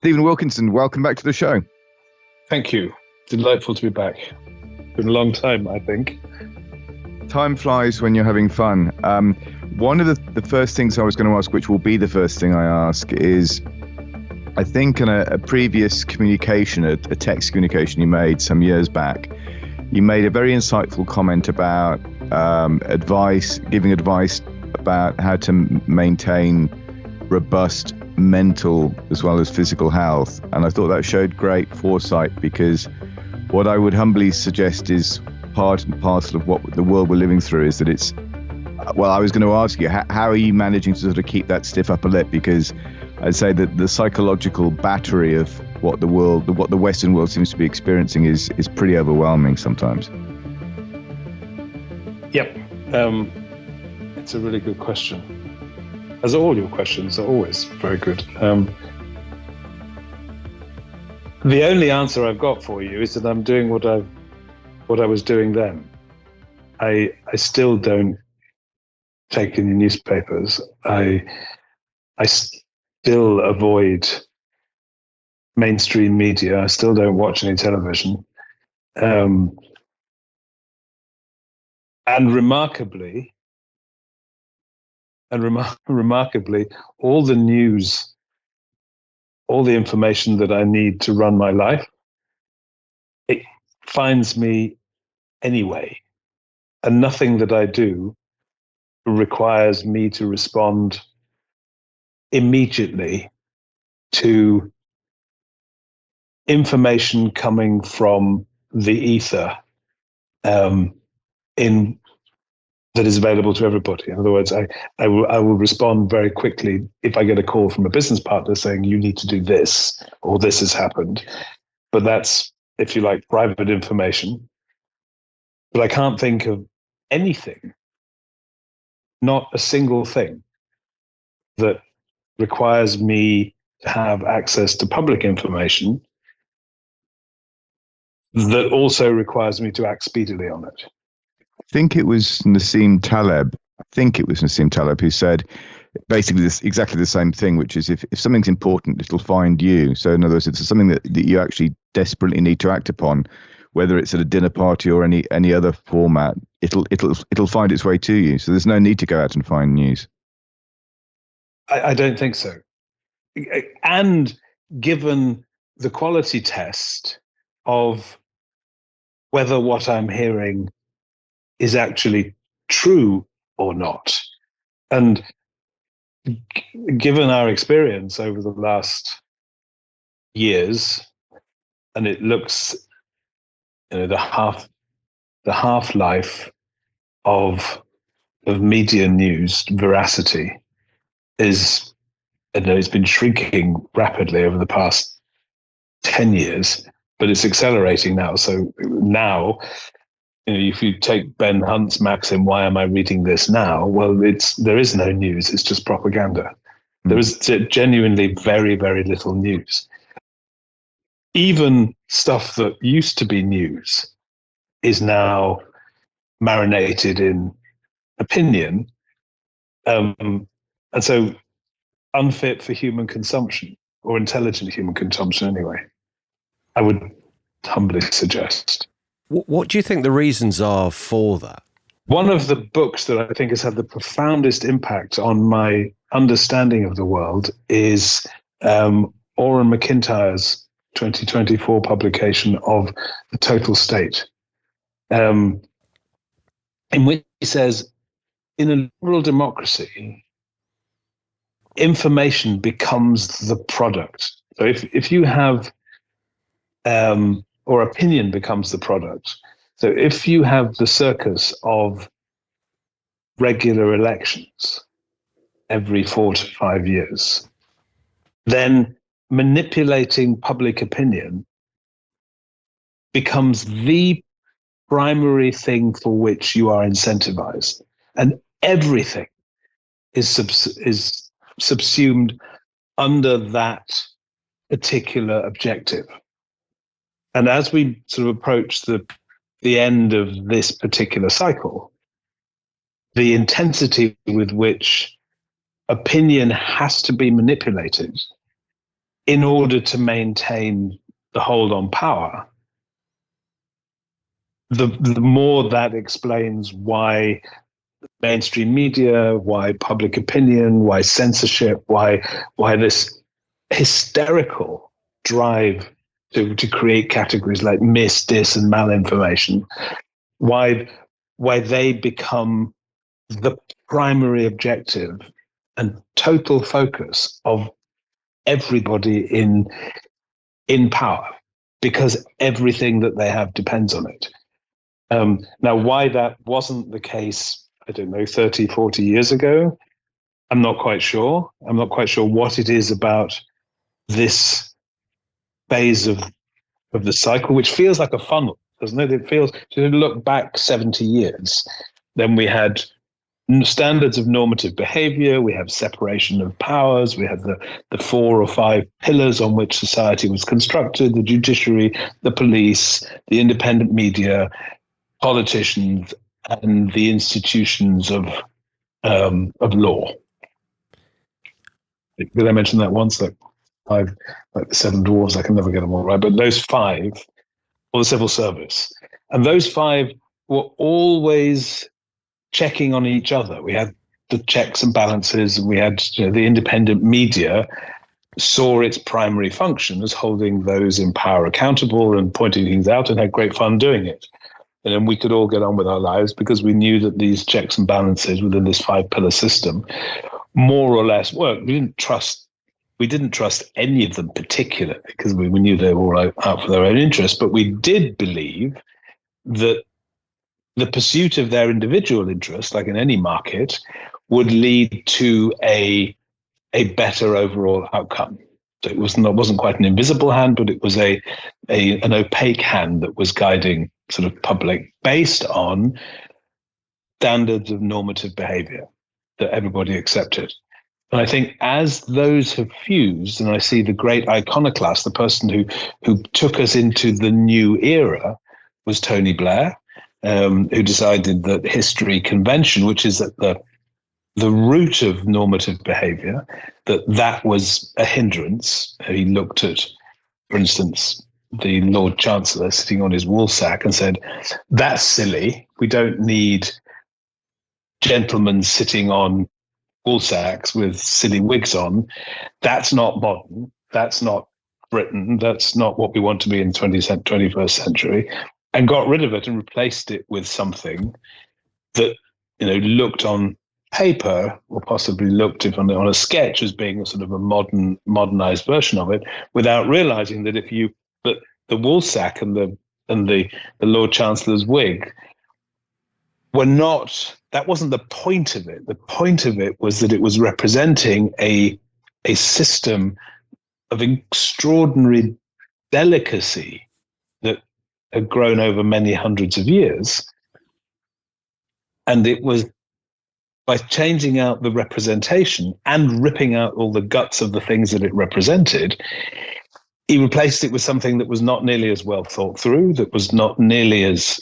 Steven Wilkinson, welcome back to the show. Thank you. Delightful to be back. Been a long time, I think. Time flies when you're having fun. One of the first things I was going to ask, which will be the first thing I ask, is I think in a previous communication, a text communication you made some years back, you made a very insightful comment about giving advice about how to maintain robust mental as well as physical health. And I thought that showed great foresight, because what I would humbly suggest is part and parcel of what the world we're living through is that it's, well, I was going to ask you, how are you managing to sort of keep that stiff upper lip? Because I'd say that the psychological battery of what the Western world seems to be experiencing is pretty overwhelming sometimes. Yep. It's a really good question. As all your questions are always very good. The only answer I've got for you is that I'm doing what I was doing then. I still don't take any newspapers. I still avoid mainstream media. I still don't watch any television. And remarkably, all the news, all the information that I need to run my life, it finds me anyway. And nothing that I do requires me to respond immediately to information coming from the ether that is available to everybody. In other words, I will respond very quickly if I get a call from a business partner saying you need to do this or this has happened. But that's, if you like, private information. But I can't think of anything, not a single thing, that requires me to have access to public information that also requires me to act speedily on it. I think it was Nassim Taleb who said basically exactly the same thing, which is if something's important, it'll find you. So in other words, it's something that you actually desperately need to act upon, whether it's at a dinner party or any other format, it'll find its way to you. So there's no need to go out and find news. I don't think so. And given the quality test of whether what I'm hearing is actually true or not, and given our experience over the last years, and it looks, the half-life of media news veracity is, it's been shrinking rapidly over the past 10 years, but it's accelerating now. So now, if you take Ben Hunt's maxim, why am I reading this now? Well, there is no news. It's just propaganda. There is genuinely very, very little news. Even stuff that used to be news is now marinated in opinion. And so unfit for human consumption, or intelligent human consumption anyway, I would humbly suggest. What do you think the reasons are for that? One of the books that I think has had the profoundest impact on my understanding of the world is Oren McIntyre's 2024 publication of The Total State, in which he says, in a liberal democracy, information becomes the product. So if you have, or opinion becomes the product. So if you have the circus of regular elections every 4 to 5 years, then manipulating public opinion becomes the primary thing for which you are incentivized. And everything is subsumed under that particular objective. And as we sort of approach the end of this particular cycle, the intensity with which opinion has to be manipulated in order to maintain the hold on power, the more that explains why mainstream media, why public opinion, why censorship, why this hysterical drive to create categories like mis, dis, and malinformation, why they become the primary objective and total focus of everybody in power, because everything that they have depends on it. Now, why that wasn't the case, I don't know, 30, 40 years ago, I'm not quite sure. I'm not quite sure what it is about this phase of the cycle, which feels like a funnel, doesn't it? It feels, if you look back 70 years, then we had standards of normative behavior, we have separation of powers, we have the 4 or 5 pillars on which society was constructed: the judiciary, the police, the independent media, politicians, and the institutions of law. Did I mention that once? Like the 7 dwarves, I can never get them all right. But those 5, or the civil service, and those 5 were always checking on each other. We had the checks and balances. We had the independent media saw its primary function as holding those in power accountable and pointing things out, and had great fun doing it. And then we could all get on with our lives because we knew that these checks and balances within this 5-pillar system more or less worked. We didn't trust any of them particularly because we knew they were all out for their own interests, but we did believe that the pursuit of their individual interests, like in any market, would lead to a better overall outcome. So it wasn't quite an invisible hand, but it was an opaque hand that was guiding sort of public based on standards of normative behavior that everybody accepted. And I think as those have fused, and I see the great iconoclast, the person who took us into the new era, was Tony Blair, who decided that history convention, which is at the root of normative behavior, that was a hindrance. He looked at, for instance, the Lord Chancellor sitting on his woolsack and said, "That's silly. We don't need gentlemen sitting on woolsacks with silly wigs on. That's not modern. That's not Britain. That's not what we want to be in the 21st century." And got rid of it and replaced it with something that looked on paper, or possibly looked on a sketch, as being a sort of a modernized version of it, without realizing that the woolsack and the Lord Chancellor's wig were not. That wasn't the point of it. The point of it was that it was representing a system of extraordinary delicacy that had grown over many hundreds of years. And it was by changing out the representation and ripping out all the guts of the things that it represented, he replaced it with something that was not nearly as well thought through, that was not nearly as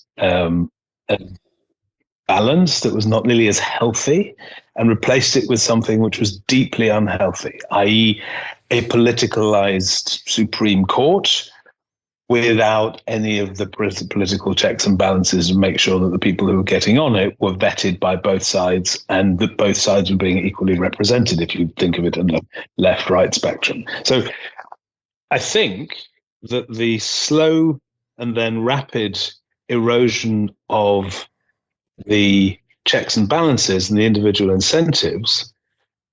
balanced, that was not nearly as healthy, and replaced it with something which was deeply unhealthy, i.e. a politicalized Supreme Court without any of the political checks and balances to make sure that the people who were getting on it were vetted by both sides and that both sides were being equally represented, if you think of it in the left-right spectrum. So I think that the slow and then rapid erosion of the checks and balances and the individual incentives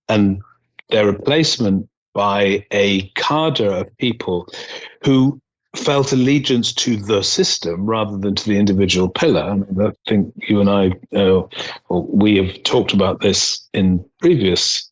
and their replacement by a cadre of people who felt allegiance to the system rather than to the individual pillar. And I think you and I, we have talked about this in previous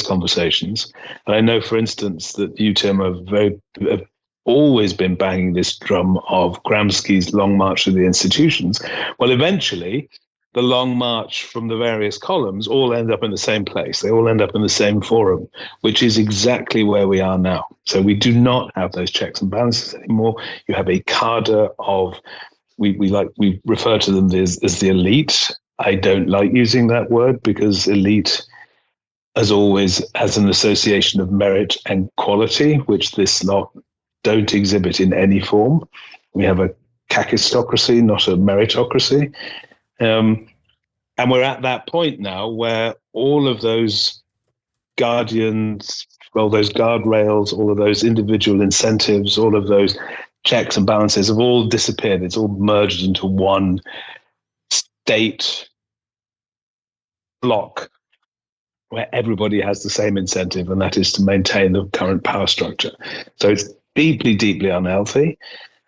conversations. And I know, for instance, that you, Tim, have always been banging this drum of Gramsci's Long March to the Institutions. Well, eventually, the long march from the various columns all end up in the same place. They all end up in the same forum, which is exactly where we are now. So we do not have those checks and balances anymore. You have a cadre of, we refer to them as the elite. I don't like using that word because elite as always, has an association of merit and quality, which this lot don't exhibit in any form. We have a kakistocracy, not a meritocracy. And we're at that point now where all of those guardians, well, those guardrails, all of those individual incentives, all of those checks and balances have all disappeared. It's all merged into one state block where everybody has the same incentive, and that is to maintain the current power structure. So it's deeply, deeply unhealthy.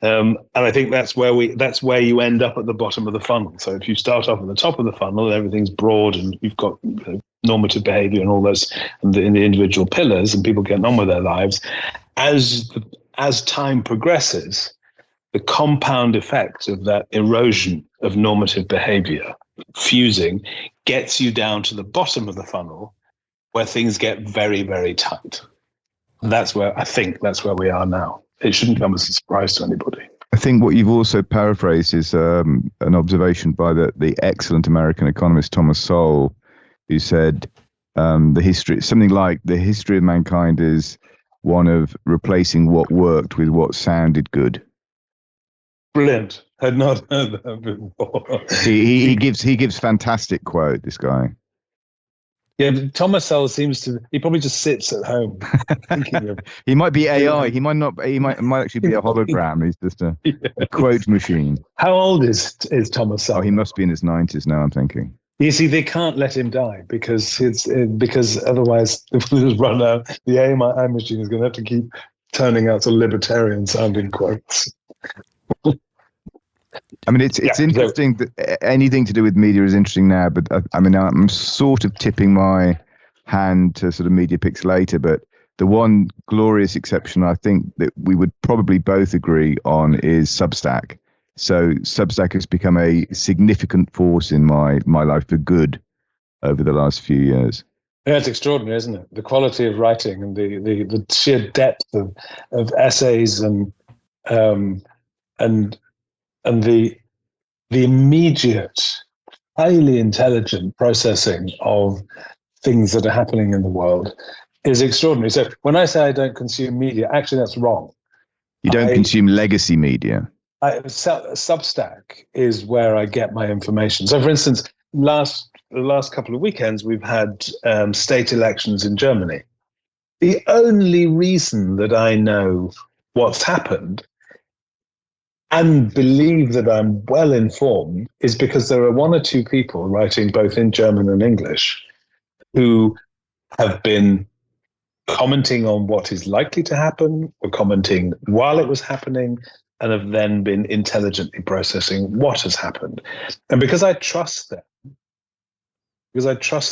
And I think that's where you end up at the bottom of the funnel. So if you start off at the top of the funnel and everything's broad and you've got normative behavior and all those in the individual pillars and people getting on with their lives, as time progresses, the compound effect of that erosion of normative behavior fusing gets you down to the bottom of the funnel where things get very, very tight. And that's where we are now. It shouldn't come as a surprise to anybody. I think what you've also paraphrased is an observation by the excellent American economist Thomas Sowell, who said the history of mankind is one of replacing what worked with what sounded good. Brilliant. Had not heard that before. He gives fantastic quote, this guy. Yeah, Thomas Sowell he probably just sits at home thinking of. He might be AI. He might actually be a hologram. He's just a quote machine. How old is Thomas Sowell? Oh, he must be in his 90s now, I'm thinking. You see, they can't let him die because otherwise, if we just run out, the AI machine is going to have to keep turning out some libertarian-sounding quotes. I mean, it's interesting that anything to do with media is interesting now, but I mean, I'm sort of tipping my hand to sort of media picks later, but the one glorious exception I think that we would probably both agree on is Substack. So Substack has become a significant force in my life for good over the last few years. Yeah, it's extraordinary, isn't it? The quality of writing and the sheer depth of essays and the immediate, highly intelligent processing of things that are happening in the world is extraordinary. So when I say I don't consume media, actually that's wrong. You don't consume legacy media. Substack is where I get my information. So for instance, the last couple of weekends, we've had state elections in Germany. The only reason that I know what's happened and believe that I'm well informed is because there are one or two people writing both in German and English who have been commenting on what is likely to happen or commenting while it was happening and have then been intelligently processing what has happened. And because I trust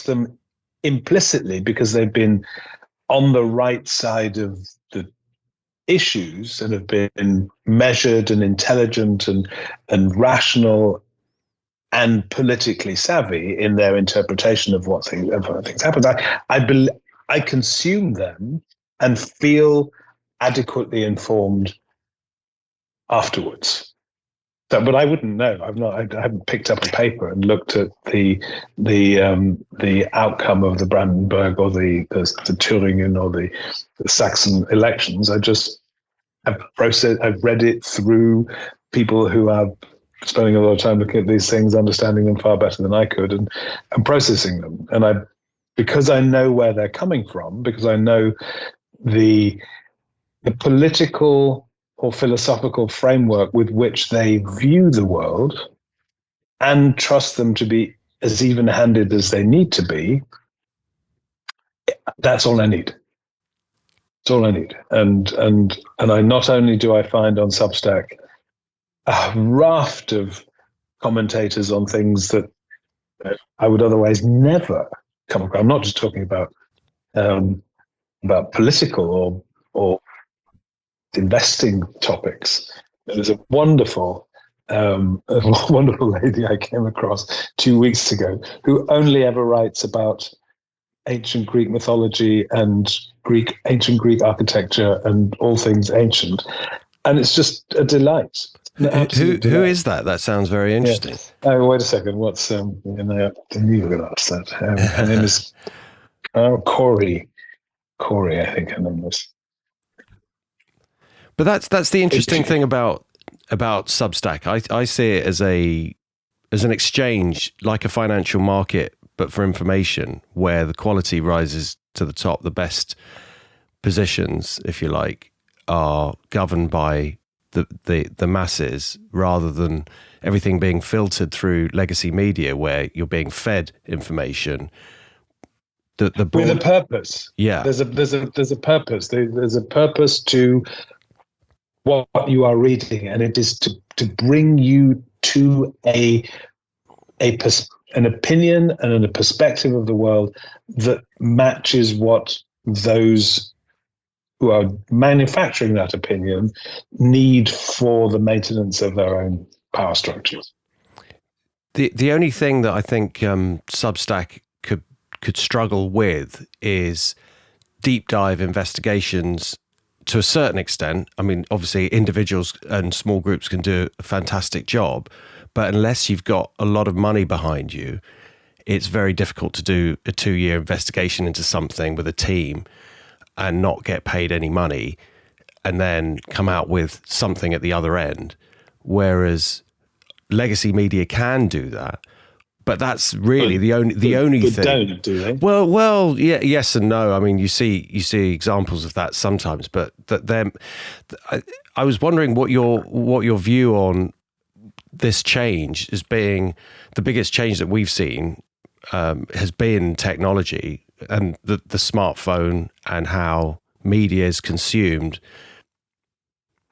them implicitly because they've been on the right side of the issues and have been measured and intelligent and rational and politically savvy in their interpretation of what things happen. I consume them and feel adequately informed afterwards. But I wouldn't know. I haven't picked up a paper and looked at the outcome of the Brandenburg or the Thüringen or the Saxon elections. I just have I've read it through people who are spending a lot of time looking at these things, understanding them far better than I could, and processing them. And because I know where they're coming from, because I know the political or philosophical framework with which they view the world and trust them to be as even-handed as they need to be, that's all I need. That's all I need. And I not only do I find on Substack a raft of commentators on things that I would otherwise never come across. I'm not just talking about political or investing topics. There's a wonderful lady I came across 2 weeks ago who only ever writes about ancient Greek mythology and ancient Greek architecture and all things ancient, and it's just a delight. Who is that? That sounds very interesting. Yeah. Oh, wait a second. What's I knew you were going to ask that. Her name is Corey, I think her name was. But that's the interesting thing about Substack. I see it as an exchange, like a financial market, but for information, where the quality rises to the top. The best positions, if you like, are governed by the masses, rather than everything being filtered through legacy media, where you're being fed information. With a purpose. Yeah, there's a purpose. There's a purpose to what you are reading, and it is to bring you to an opinion and a perspective of the world that matches what those who are manufacturing that opinion need for the maintenance of their own power structures. The only thing that I think Substack could struggle with is deep dive investigations to a certain extent. I mean, obviously individuals and small groups can do a fantastic job, but unless you've got a lot of money behind you, it's very difficult to do a 2-year investigation into something with a team and not get paid any money and then come out with something at the other end. Whereas legacy media can do that. But that's really the only thing. Don't, do they? Well, yeah, yes and no. I mean, you see examples of that sometimes, but I was wondering what your view on this change as being the biggest change that we've seen has been technology and the smartphone and how media is consumed.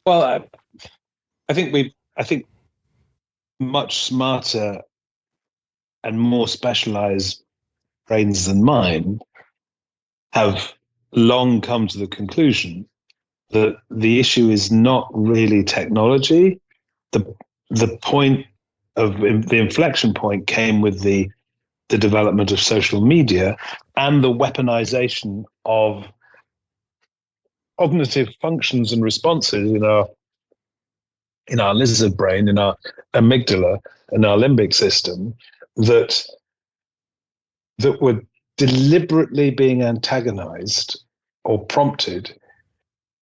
Well, I think much smarter and more specialized brains than mine have long come to the conclusion that the issue is not really technology. The point of the inflection point came with the development of social media and the weaponization of cognitive functions and responses in our lizard brain, in our amygdala, in our limbic system, that were deliberately being antagonized or prompted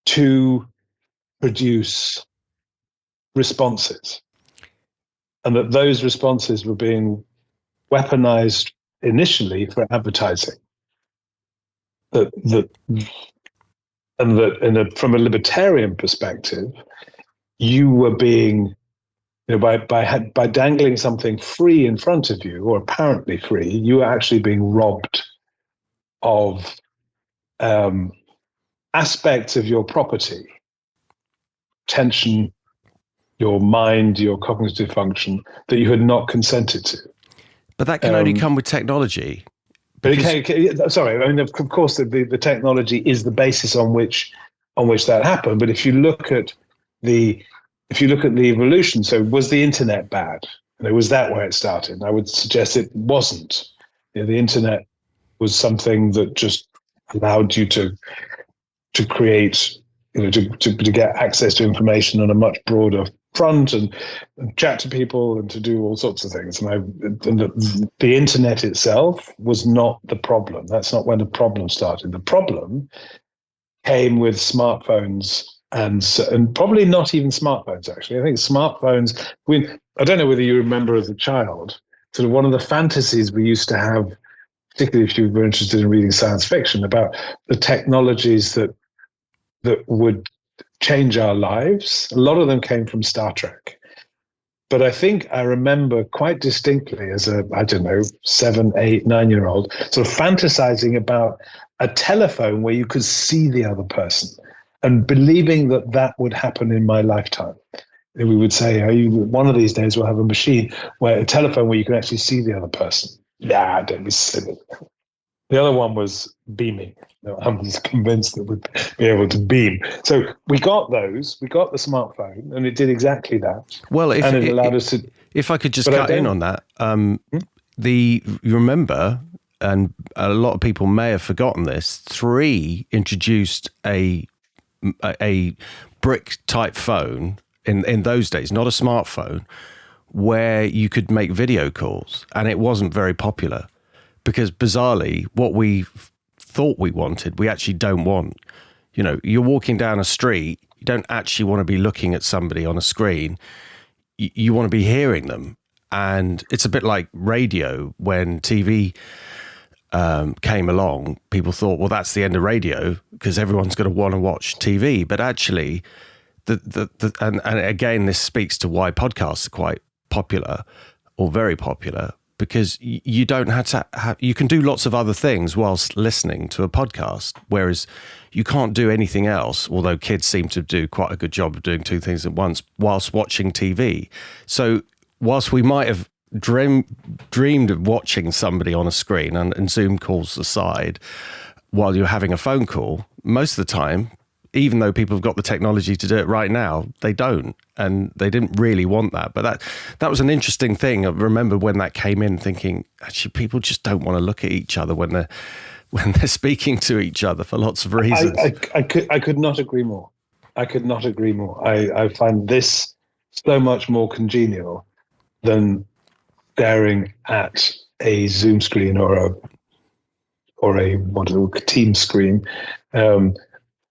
to produce responses, and that those responses were being weaponized initially for advertising. From a libertarian perspective, you were being, by dangling something free in front of you, or apparently free, you were actually being robbed of aspects of your property, attention, your mind, your cognitive function that you had not consented to. But that can only come with technology. But sorry, I mean, of course, the technology is the basis on which that happened. But if you look at the evolution, so was the internet bad? Was that where it started? I would suggest it wasn't. The internet was something that just allowed you to create, to get access to information on a much broader front and chat to people and to do all sorts of things. And the internet itself was not the problem. That's not when the problem started. The problem came with smartphones and probably not even smartphones, actually. I think smartphones, I don't know whether you remember as a child, sort of one of the fantasies we used to have, particularly if you were interested in reading science fiction, about the technologies that would change our lives. A lot of them came from Star Trek. But I think I remember quite distinctly as a, 7, 8, 9-year-old, sort of fantasizing about a telephone where you could see the other person and believing that would happen in my lifetime. And we would say, one of these days we'll have a telephone where you can actually see the other person. Nah, don't be silly. The other one was beaming. I was convinced that we'd be able to beam. So we got the smartphone, and it did exactly that. Well, and it allowed us to. If I could just cut in on that, you remember, and a lot of people may have forgotten this, 3 introduced a brick type phone in those days, not a smartphone, where you could make video calls, and it wasn't very popular because bizarrely what we thought we wanted, we actually don't want. You know, you're walking down a street, you don't actually want to be looking at somebody on a screen. You want to be hearing them. And it's a bit like radio. When TV came along, people thought, well, that's the end of radio because everyone's going to want to watch TV. But actually, and again, this speaks to why podcasts are quite popular or very popular, because you don't have to you can do lots of other things whilst listening to a podcast, whereas you can't do anything else, although kids seem to do quite a good job of doing two things at once whilst watching TV. So whilst we might have dreamed of watching somebody on a screen and Zoom calls aside while you're having a phone call, most of the time, even though people have got the technology to do it right now, they don't. And they didn't really want that. But that was an interesting thing. I remember when that came in, thinking, actually, people just don't want to look at each other when they're speaking to each other for lots of reasons. I could not agree more. I could not agree more. I find this so much more congenial than staring at a Zoom screen or a team screen.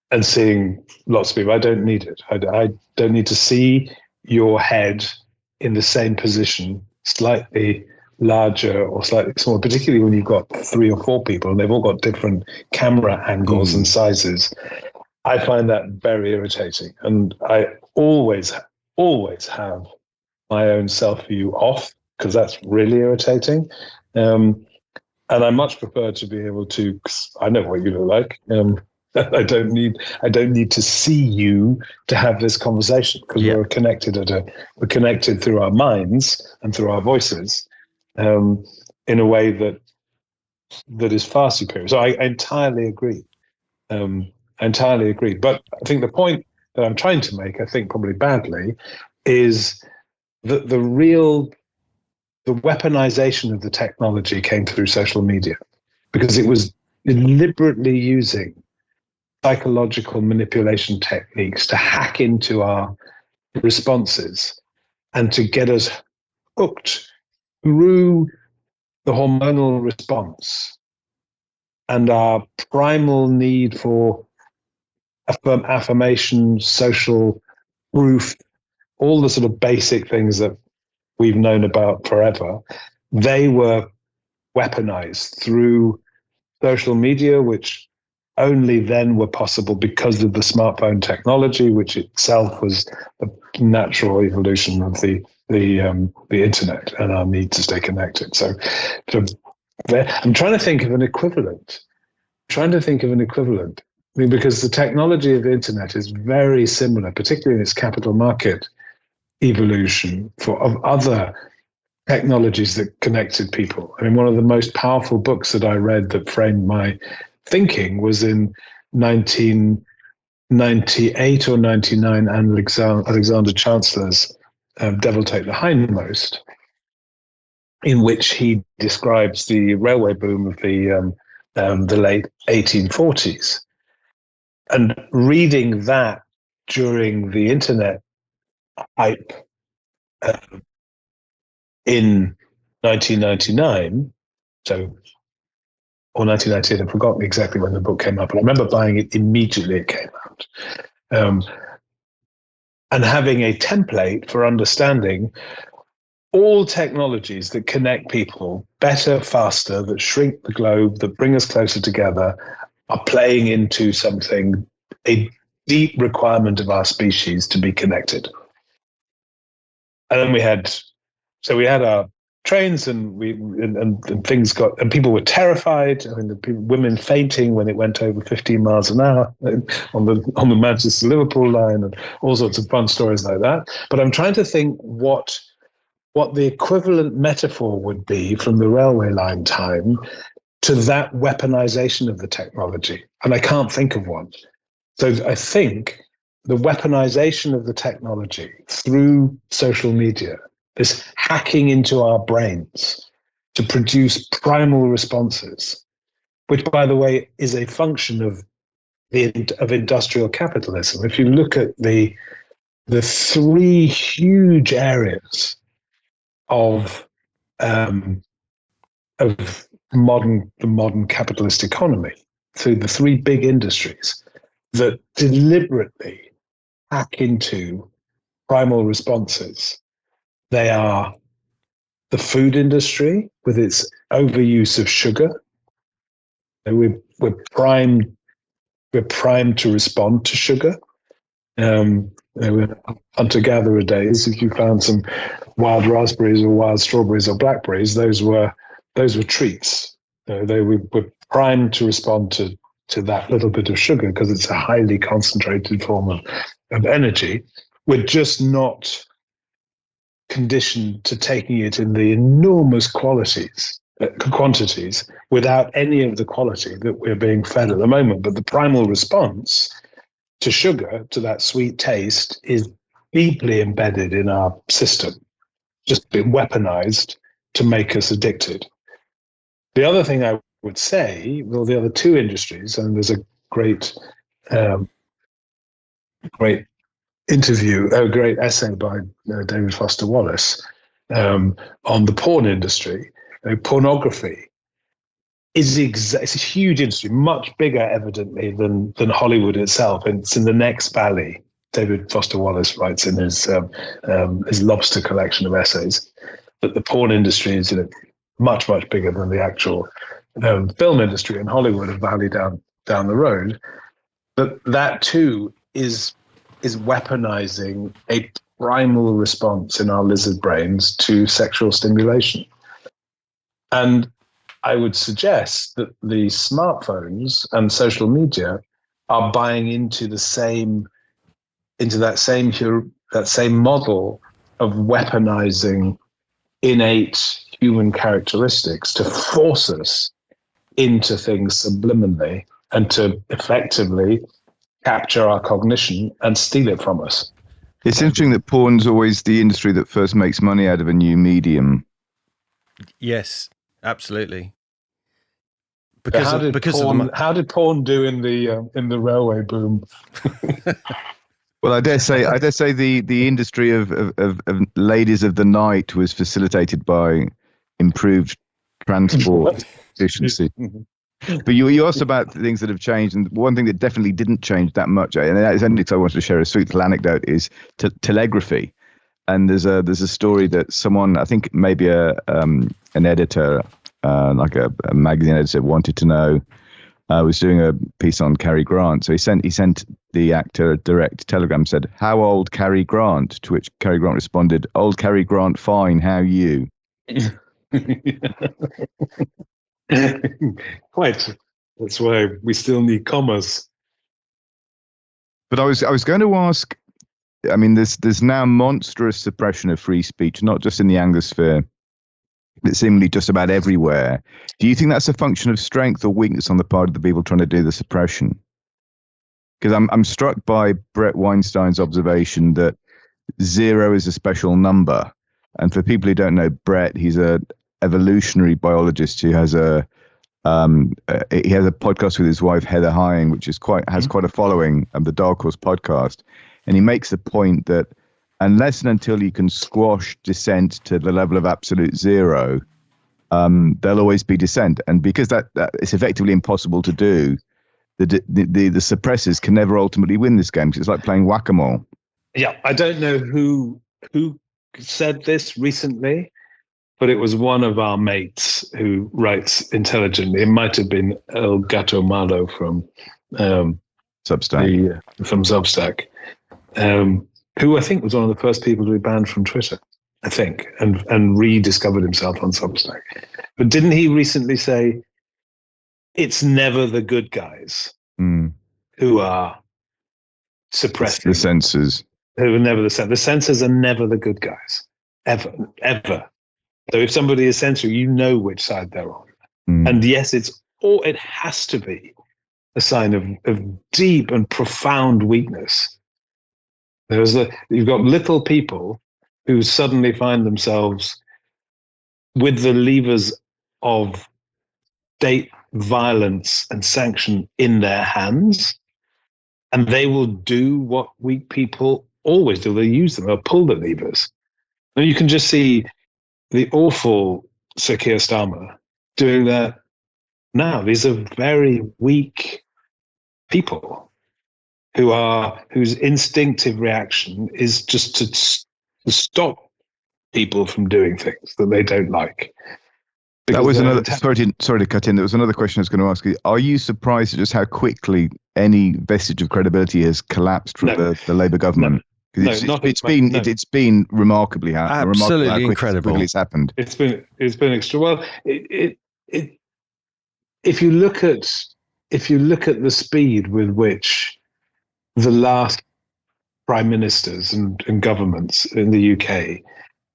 And seeing lots of people. I don't need it. I don't need to see your head in the same position, slightly larger or slightly smaller, particularly when you've got 3 or 4 people and they've all got different camera angles and sizes. I find that very irritating. And I always have my own self-view off because that's really irritating. And I much prefer to be able to, 'cause I know what you look like. I don't need to see you to have this conversation because we're connected through our minds and through our voices in a way that is far superior. So I entirely agree. But I think the point that I'm trying to make, I think probably badly, is that the weaponization of the technology came through social media because it was deliberately using psychological manipulation techniques to hack into our responses and to get us hooked through the hormonal response and our primal need for affirmation, social proof, all the sort of basic things that we've known about forever. They were weaponized through social media, which only then were possible because of the smartphone technology, which itself was the natural evolution of the internet and our need to stay connected. So I'm trying to think of an equivalent. I mean, because the technology of the internet is very similar, particularly in its capital market evolution of other technologies that connected people. I mean, one of the most powerful books that I read that framed my thinking was in 1998 or 99, Alexander Chancellor's Devil Take the Hindmost, in which he describes the railway boom of the late 1840s. And reading that during the internet hype in 1999, or 1998, I've forgotten exactly when the book came out, but I remember buying it immediately it came out. And having a template for understanding all technologies that connect people better, faster, that shrink the globe, that bring us closer together, are playing into something, a deep requirement of our species to be connected. And then we had our trains, and things got, and people were terrified. I mean, women fainting when it went over 15 miles an hour on the Manchester Liverpool line, and all sorts of fun stories like that. But I'm trying to think what the equivalent metaphor would be from the railway line time to that weaponization of the technology, and I can't think of one. So I think the weaponization of the technology through social media, this hacking into our brains to produce primal responses, which, by the way, is a function of industrial capitalism. If you look at the 3 huge areas of the modern capitalist economy, through the three big industries that deliberately hack into primal responses. They are the food industry with its overuse of sugar. We're primed to respond to sugar. Hunter-gatherer days, if you found some wild raspberries or wild strawberries or blackberries, those were treats. They were primed to respond to that little bit of sugar because it's a highly concentrated form of energy. We're just not conditioned to taking it in the enormous quantities without any of the quality that we're being fed at the moment. But the primal response to sugar, to that sweet taste, is deeply embedded in our system, just been weaponized to make us addicted. The other thing I would say, well, the other two industries, and there's a great essay by David Foster Wallace on the porn industry. Pornography is it's a huge industry, much bigger, evidently, than Hollywood itself, and it's in the next valley. David Foster Wallace writes in his Lobster collection of essays that the porn industry is much, much bigger than the actual film industry in Hollywood, a valley down the road. But that too is weaponizing a primal response in our lizard brains to sexual stimulation. And I would suggest that the smartphones and social media are buying into that same model of weaponizing innate human characteristics to force us into things subliminally and to effectively capture our cognition and steal it from us. It's interesting that porn's always the industry that first makes money out of a new medium. Yes, absolutely. How did porn do in the railway boom? Well, I dare say the industry of ladies of the night was facilitated by improved transport efficiency. But you asked about things that have changed, and one thing that definitely didn't change that much, and that is only because I wanted to share a sweet little anecdote, is telegraphy. And there's a story that someone, I think maybe an editor, like a magazine editor, wanted to know. Was doing a piece on Cary Grant, so he sent the actor a direct telegram, said, "How old Cary Grant?" To which Cary Grant responded, "Old Cary Grant, fine. How you?" Quite. That's why we still need commas. But I was going to ask. I mean, there's now monstrous suppression of free speech, not just in the Anglosphere, but seemingly just about everywhere. Do you think that's a function of strength or weakness on the part of the people trying to do the suppression? Because I'm struck by Brett Weinstein's observation that 0 is a special number, and for people who don't know Brett, he's a evolutionary biologist who has a podcast with his wife Heather Heying, which has quite a following, the Dark Horse podcast, and he makes the point that unless and until you can squash dissent to the level of absolute 0, there'll always be dissent, and because that it's effectively impossible to do, the suppressors can never ultimately win this game. It's like playing whack-a-mole. Yeah, I don't know who said this recently, but it was one of our mates who writes intelligently. It might have been El Gato Malo from Substack. From Substack, who I think was one of the first people to be banned from Twitter, I think, and rediscovered himself on Substack. But didn't he recently say, it's never the good guys who are suppressing the censors? Who are never the censors. The censors are never the good guys, ever. So if somebody is censoring, you know which side they're on. And yes, it has to be a sign of deep and profound weakness. You've got little people who suddenly find themselves with the levers of state violence and sanction in their hands, and they will do what weak people always do. They use them, or pull the levers. And you can just see the awful Sir Keir Starmer doing that now. These are very weak people whose instinctive reaction is just to stop people from doing things that they don't like. That was another. Sorry to cut in. There was another question I was going to ask you. Are you surprised at just how quickly any vestige of credibility has collapsed from the Labour government? It's been remarkably absolutely incredible. Quickly it's happened. It's been extra. Well, if you look at the speed with which the last prime ministers and governments in the UK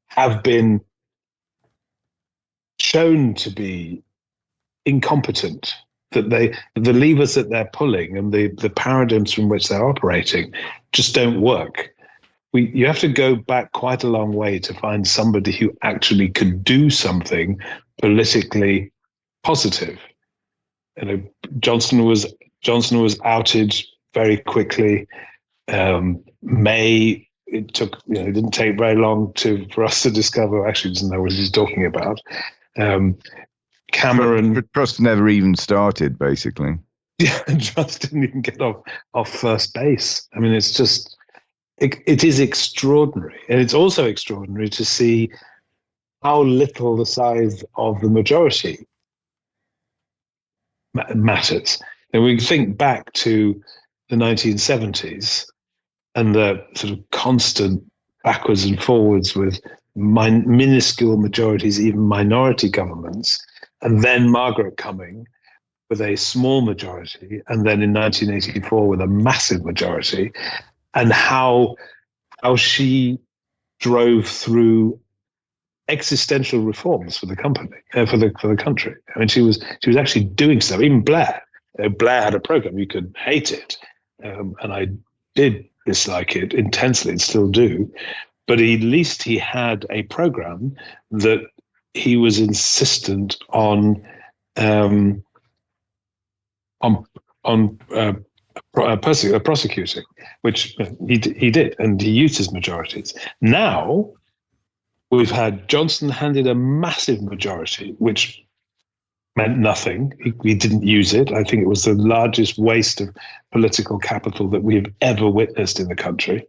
have been shown to be incompetent, that the levers that they're pulling and the paradigms from which they're operating just don't work. You have to go back quite a long way to find somebody who actually could do something politically positive. You know, Johnson was outed very quickly. May, it didn't take very long for us to discover actually doesn't know what he's talking about. Cameron, Truss never even started, basically. Yeah, Truss didn't even get off first base. I mean, it's just it is extraordinary, and it's also extraordinary to see how little the size of the majority matters. And we think back to the 1970s and the sort of constant backwards and forwards with minuscule majorities, even minority governments, and then Margaret coming with a small majority, and then in 1984 with a massive majority, and how she drove through existential reforms for the for the country. I mean, she was actually doing stuff. Even Blair had a program. You could hate it, and I did dislike it intensely, and still do. But at least he had a program that he was insistent on prosecuting, which he did, and he used his majorities. Now we've had Johnson handed a massive majority, which meant nothing. He didn't use it. I think it was the largest waste of political capital that we've ever witnessed in the country.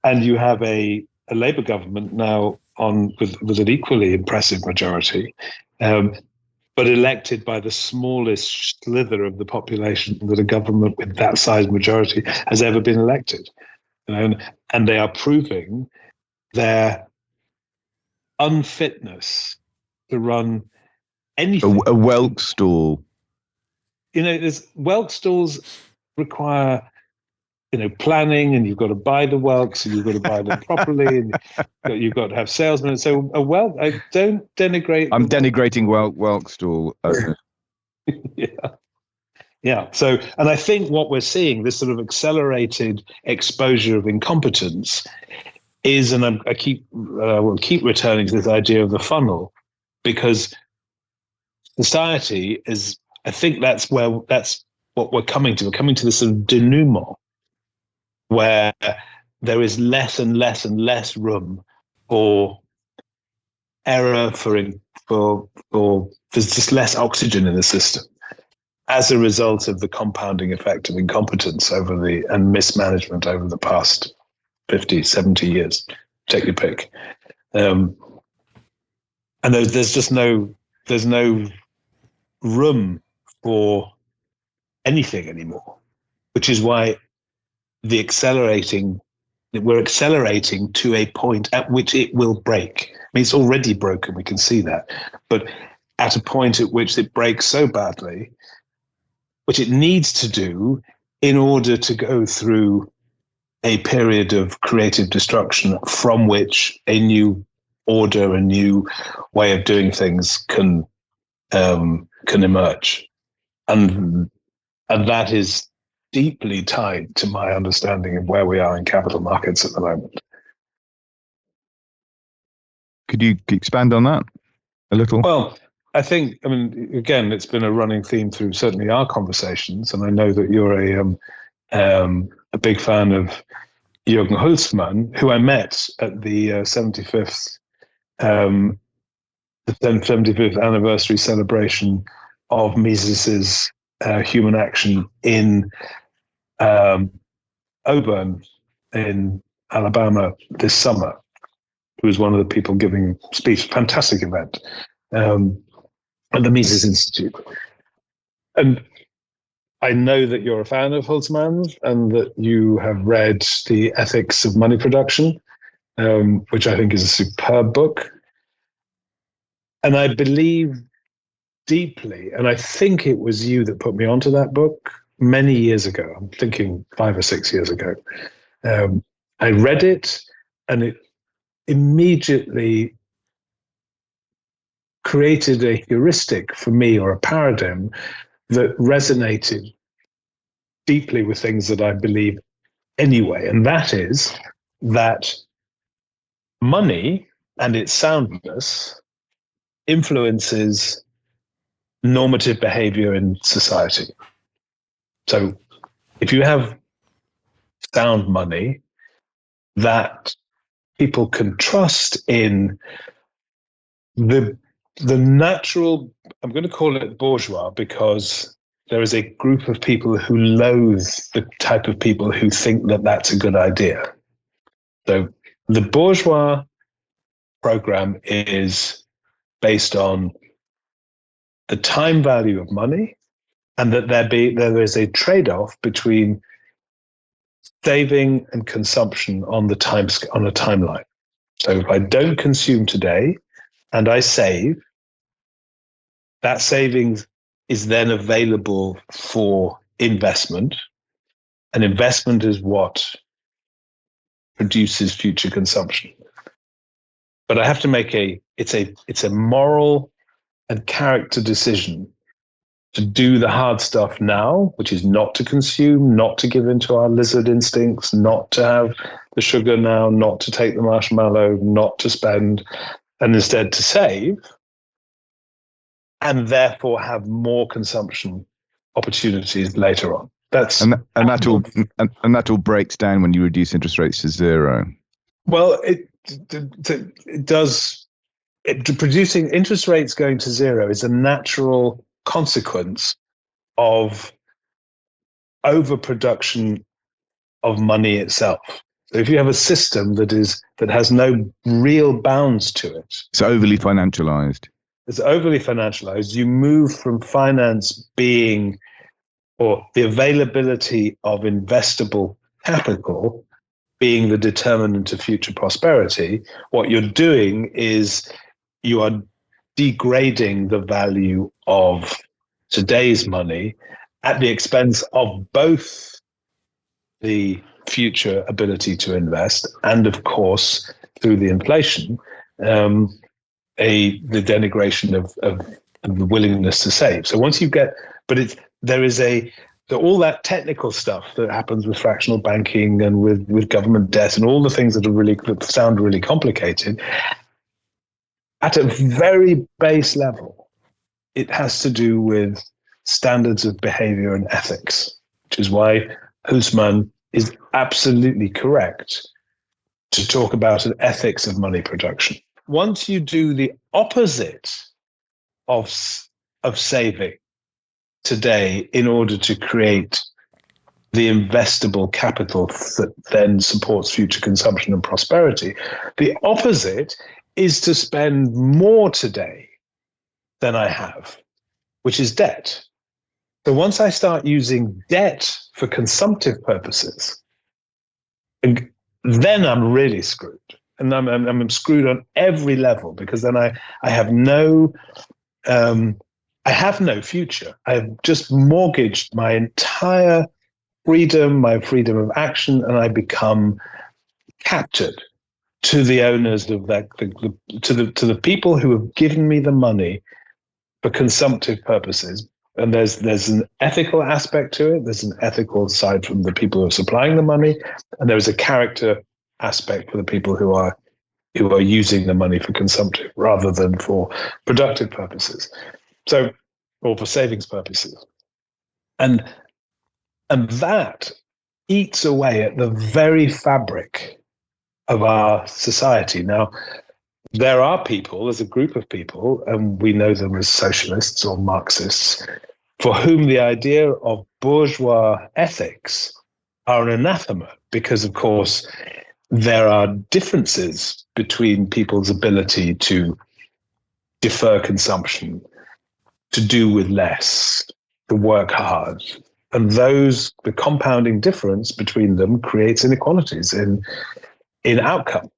And you have a Labour government now with an equally impressive majority, but elected by the smallest slither of the population that a government with that size majority has ever been elected. And they are proving their unfitness to run anything. A whelk stall. Whelk stalls require planning, and you've got to buy the whelks, and you've got to buy them properly, and you've got to have salesmen. So a whelk, I don't denigrate. I'm denigrating whelk stall. Yeah. So, and I think what we're seeing, this sort of accelerated exposure of incompetence, is, and I will keep returning to this idea of the funnel, because society is. I think that's what we're coming to. We're coming to this sort of denouement, where there is less and less and less room for error, for there's just less oxygen in the system as a result of the compounding effect of incompetence and mismanagement over the past 50, 70 years. Take your pick. And there's no room for anything anymore, which is why we're accelerating to a point at which it will break. I mean, it's already broken, we can see that, but at a point at which it breaks so badly, which it needs to do in order to go through a period of creative destruction from which a new order, a new way of doing things can emerge. And that is deeply tied to my understanding of where we are in capital markets at the moment. Could you expand on that a little? Well, again, it's been a running theme through certainly our conversations, and I know that you're a big fan of Jürgen Hulsmann, who I met at the 75th anniversary celebration of Mises's human action in Auburn in Alabama this summer. He was one of the people giving a speech, fantastic event, at the Mises Institute. And I know that you're a fan of Holtzman's and that you have read The Ethics of Money Production, which I think is a superb book. And I believe deeply, and I think it was you that put me onto that book many years ago. I'm thinking 5 or 6 years ago. I read it, and it immediately created a heuristic for me, or a paradigm that resonated deeply with things that I believe anyway. And that is that money and its soundness influences normative behavior in society. So if you have sound money that people can trust in the natural, I'm going to call it bourgeois, because there is a group of people who loathe the type of people who think that that's a good idea. So the bourgeois program is based on the time value of money, and that there is a trade-off between saving and consumption on a timeline. So if I don't consume today and I save, that savings is then available for investment, and investment is what produces future consumption. But I have to make it's a moral and character decision to do the hard stuff now, which is not to consume, not to give into our lizard instincts, not to have the sugar now, not to take the marshmallow, not to spend, and instead to save, and therefore have more consumption opportunities later on. That all breaks down when you reduce interest rates to zero. Well, it does. Producing interest rates going to zero is a natural consequence of overproduction of money itself. So if you have a system that has no real bounds to it, it's overly financialized. You move from finance being, or the availability of investable capital being, the determinant of future prosperity. What you're doing is you are degrading the value of today's money at the expense of both the future ability to invest and, of course, through the inflation, the denigration of the willingness to save. So once you get, all that technical stuff that happens with fractional banking and with government debt and all the things that sound really complicated. At a very base level, it has to do with standards of behavior and ethics, which is why Holtzman is absolutely correct to talk about an ethics of money production. Once you do the opposite of saving today in order to create the investable capital that then supports future consumption and prosperity, the opposite is to spend more today than I have, which is debt. So once I start using debt for consumptive purposes, then I'm really screwed. And I'm screwed on every level, because then I have no future. I've just mortgaged my entire freedom, my freedom of action, and I become captured to the owners of that, to the people who have given me the money for consumptive purposes. And there's an ethical aspect to it. There's an ethical side from the people who are supplying the money, and there's a character aspect for the people who are using the money for consumptive rather than for productive purposes. So, or for savings purposes. And that eats away at the very fabric of our society. Now, there are people, there's a group of people, and we know them as socialists or Marxists, for whom the idea of bourgeois ethics are an anathema, because, of course, there are differences between people's ability to defer consumption, to do with less, to work hard. And the compounding difference between them creates inequalities in outcome.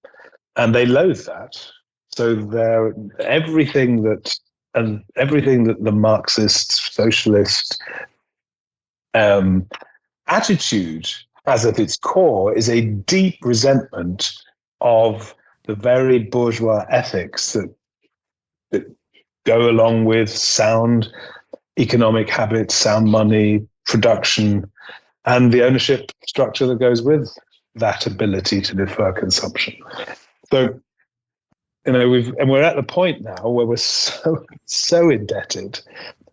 And they loathe that. So everything that the Marxist, socialist attitude has at its core is a deep resentment of the very bourgeois ethics that go along with sound economic habits, sound money, production, and the ownership structure that goes with that ability to defer consumption. So, we're at the point now where we're so indebted,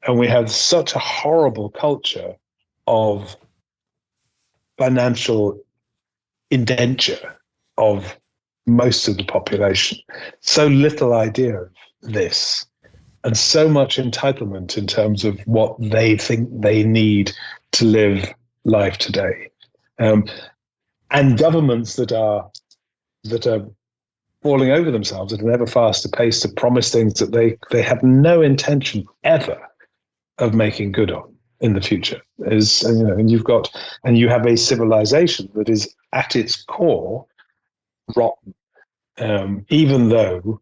and we have such a horrible culture of financial indenture of most of the population. So little idea of this, and so much entitlement in terms of what they think they need to live life today, and governments that are falling over themselves at an ever faster pace to promise things that they have no intention ever of making good on in the future. And you have a civilization that is at its core rotten, even though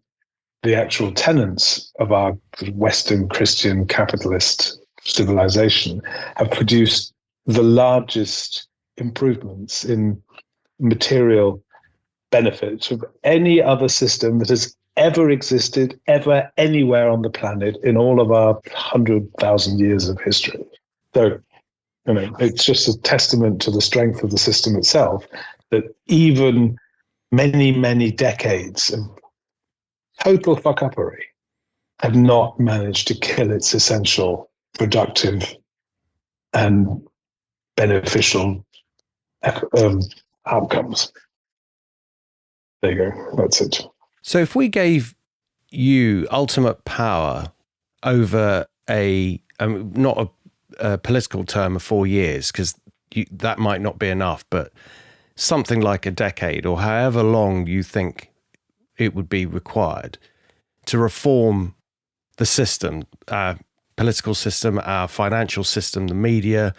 the actual tenets of our Western Christian capitalist civilization have produced the largest improvements in material benefits of any other system that has ever existed, ever, anywhere on the planet in all of our 100,000 years of history. So, it's just a testament to the strength of the system itself that even many, many decades of total fuck-uppery have not managed to kill its essential productive and beneficial outcomes. There you go. That's it. So if we gave you ultimate power over not a political term of 4 years, because that might not be enough, but something like a decade or however long you think it would be required to reform the system, our political system, our financial system, the media.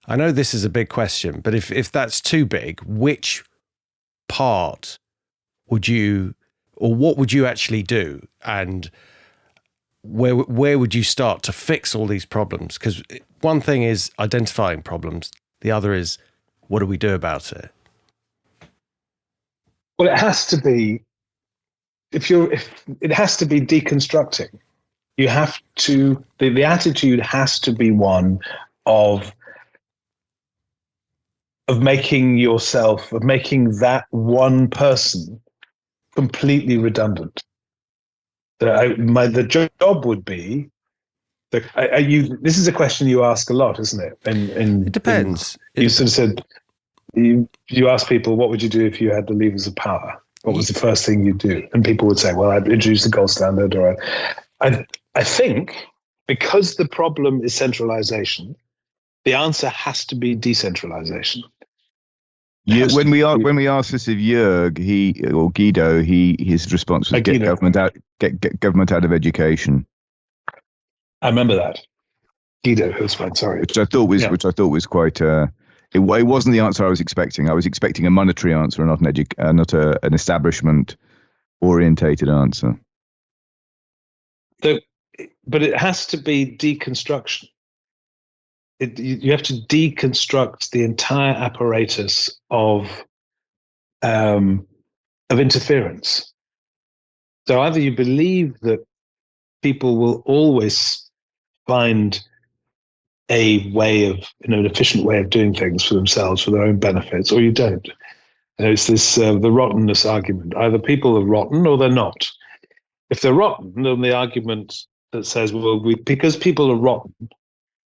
I know this is a big question, but if that's too big, which part would you, or what would you actually do? And where would you start to fix all these problems? Because one thing is identifying problems. The other is, what do we do about it? Well, it has to be, it has to be deconstructing. You have to, the attitude has to be one of making that one person completely redundant. The job would be, this is a question you ask a lot, isn't it? It depends. You sort of said, you ask people, what would you do if you had the levers of power? What was the first thing you'd do? And people would say, well, I'd introduce the gold standard, or I think because the problem is centralization, the answer has to be decentralization. When we asked this of Jörg, Guido, his response was get government out of education. I remember that. Guido, who's fine, sorry. Which I thought was quite. It wasn't the answer I was expecting. I was expecting a monetary answer, not an establishment orientated answer. But it has to be deconstruction. You have to deconstruct the entire apparatus of interference. So either you believe that people will always find a way of, an efficient way of doing things for themselves, for their own benefits, or you don't. It's this the rottenness argument. Either people are rotten or they're not. If they're rotten, then the argument that says, well, because people are rotten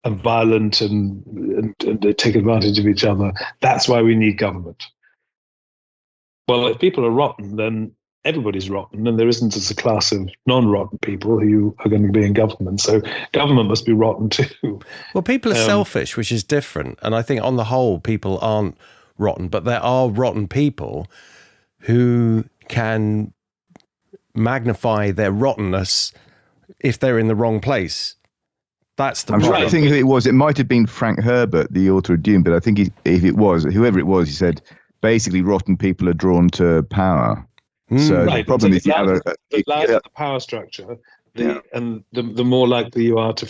and violent and they take advantage of each other, that's why we need government. Well, if people are rotten, then everybody's rotten, and there isn't as a class of non-rotten people who are going to be in government. So government must be rotten too. Well, people are selfish, which is different. And I think on the whole, people aren't rotten, but there are rotten people who can magnify their rottenness if they're in the wrong place. That's the problem. I'm trying to think who it was. It might have been Frank Herbert, the author of Dune, but I think if it was, whoever it was, he said, basically rotten people are drawn to power. So the problem is the power structure, and the more likely you are to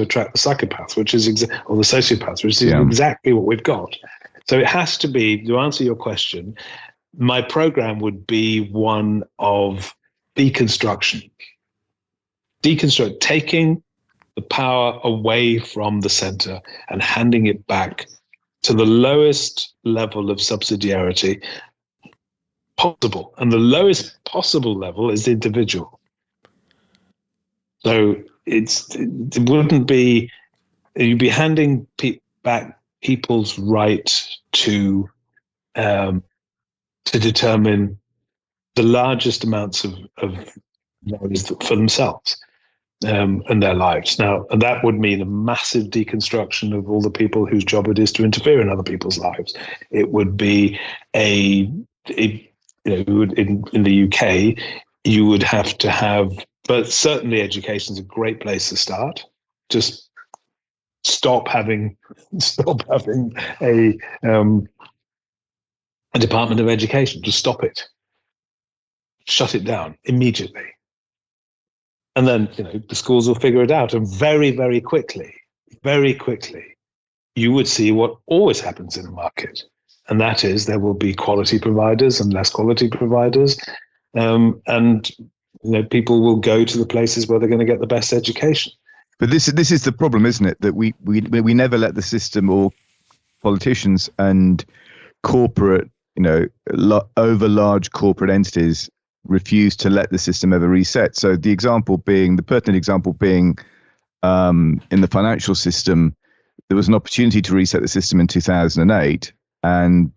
attract the psychopaths, which is or the sociopaths, which is exactly what we've got. So it has to be, to answer your question, my program would be one of deconstruction, taking the power away from the center and handing it back to the lowest level of subsidiarity possible. And the lowest possible level is the individual. So it wouldn't be, you'd be handing back people's right to determine the largest amounts of values for themselves and their lives. Now, and that would mean a massive deconstruction of all the people whose job it is to interfere in other people's lives. It would be in the UK, you would have to have, but certainly education is a great place to start. Just stop having a Department of Education. Just stop it. Shut it down immediately. And then, the schools will figure it out. And very, very quickly, you would see what always happens in the market. And that is there will be quality providers and less quality providers. And people will go to the places where they're going to get the best education. But this is the problem, isn't it? That we never let the system or politicians and corporate, over large corporate entities refuse to let the system ever reset. So the pertinent example being in the financial system, there was an opportunity to reset the system in 2008, and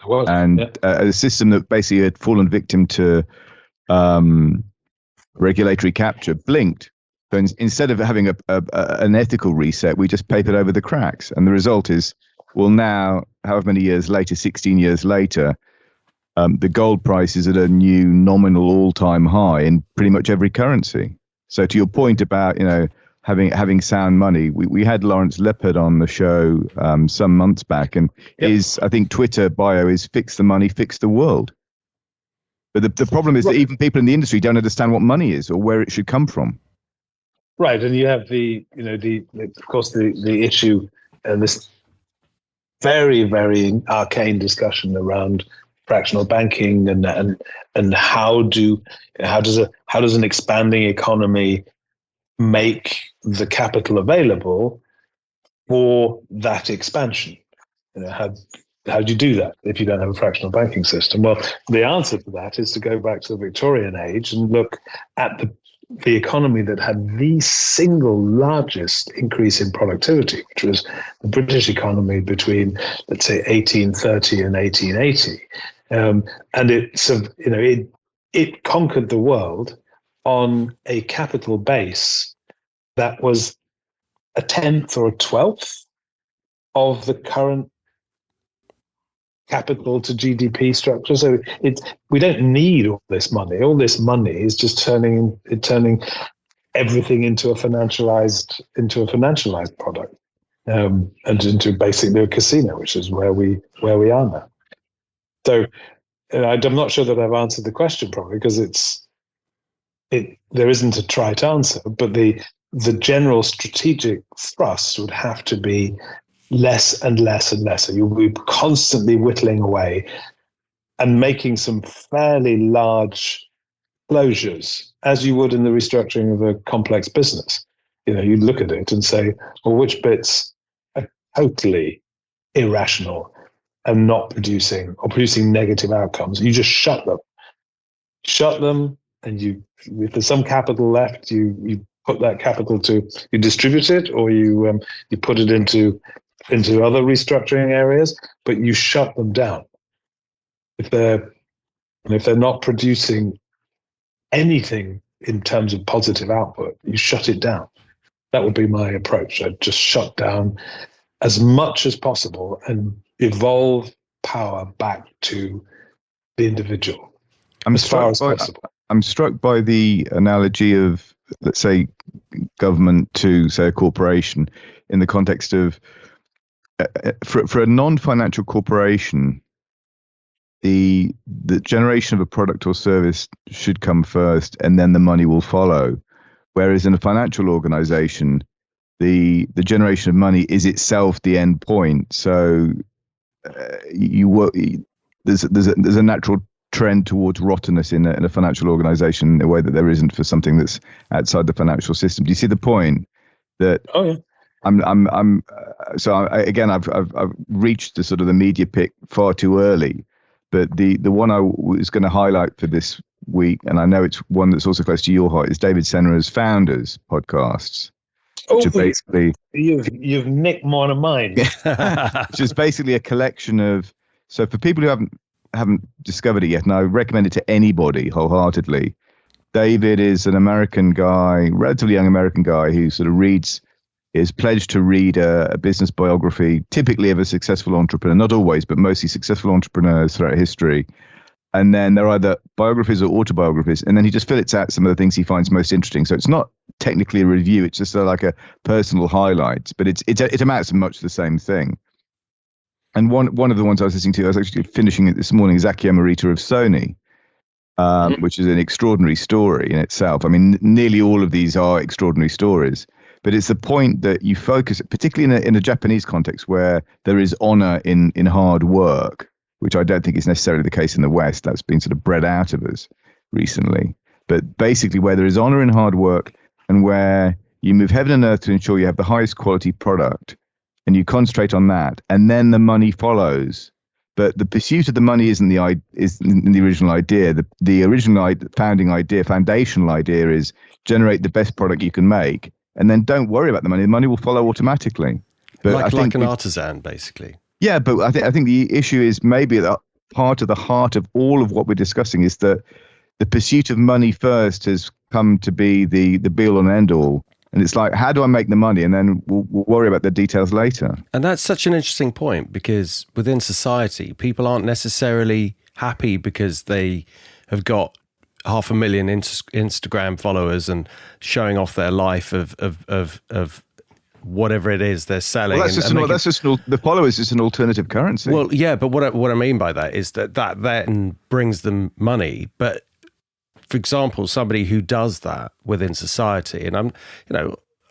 a system that basically had fallen victim to regulatory capture blinked. So instead of having an ethical reset, we just papered over the cracks. And the result is, well, now, however many years later, 16 years later, the gold price is at a new nominal all-time high in pretty much every currency. So to your point about, having sound money, we had Lawrence Lippard on the show some months back, and I think Twitter bio is "fix the money, fix the world." But the problem is that even people in the industry don't understand what money is or where it should come from. Right, and you have of course, the issue and this very, very arcane discussion around fractional banking and how does an expanding economy make the capital available for that expansion? How do you do that if you don't have a fractional banking system? Well, the answer to that is to go back to the Victorian age and look at the economy that had the single largest increase in productivity, which was the British economy between, let's say, 1830 and 1880. And it conquered the world on a capital base that was a 10th or a 12th of the current capital to GDP structure. So we don't need all this money. All this money is just turning everything into a financialized product, and into basically a casino, which is where we are now. So I'm not sure that I've answered the question properly, because there isn't a trite answer, but the general strategic thrust would have to be less and less and less. So you'll be constantly whittling away and making some fairly large closures, as you would in the restructuring of a complex business. You look at it and say, well, which bits are totally irrational and not producing negative outcomes? You just shut them, and if there's some capital left, you put that capital you distribute it, or you put it into other restructuring areas, but you shut them down. If they're not producing anything in terms of positive output, you shut it down. That would be my approach. I'd just shut down as much as possible and evolve power back to the individual as far as possible. I'm struck by the analogy of, let's say, government to, say, a corporation in the context of, for a non-financial corporation, the generation of a product or service should come first, and then the money will follow. Whereas in a financial organization, the generation of money is itself the end point. So there's a natural trend towards rottenness in a financial organization in a way that there isn't for something that's outside the financial system. Do you see the point? That Oh yeah. I've reached the sort of the media pick far too early, but the one I was going to highlight for this week, and I know it's one that's also close to your heart, is David Senra's Founders podcasts, which are basically you've nicked one of mine. Which is basically a collection of, so for people who haven't discovered it yet, and I recommend it to anybody wholeheartedly. David is an American guy, relatively young American guy, who sort of is pledged to read a business biography, typically of a successful entrepreneur, not always, but mostly successful entrepreneurs throughout history. And then they're either biographies or autobiographies. And then he just fillets out some of the things he finds most interesting. So it's not technically a review. It's just like a personal highlight, but it amounts to much the same thing. And one of the ones I was listening to, I was actually finishing it this morning, is Akio Morita of Sony, which is an extraordinary story in itself. I mean, nearly all of these are extraordinary stories. But it's the point that you focus, particularly in a Japanese context where there is honor in hard work, which I don't think is necessarily the case in the West. That's been sort of bred out of us recently. But basically where there is honor in hard work and where you move heaven and earth to ensure you have the highest quality product and you concentrate on that, and then the money follows. But the pursuit of the money isn't the original idea. The original foundational idea is generate the best product you can make. And then don't worry about the money. The money will follow automatically. But like an artisan, basically. Yeah, but I think the issue is maybe that part of the heart of all of what we're discussing is that the pursuit of money first has come to be the be-all and end-all. And it's like, how do I make the money? And then we'll worry about the details later. And that's such an interesting point, because within society, people aren't necessarily happy because they have got 500,000 Instagram followers and showing off their life of whatever it is they're selling. Well, the followers is an alternative currency. Well, yeah, but what I mean by that is that then brings them money. But for example, somebody who does that within society, and I'm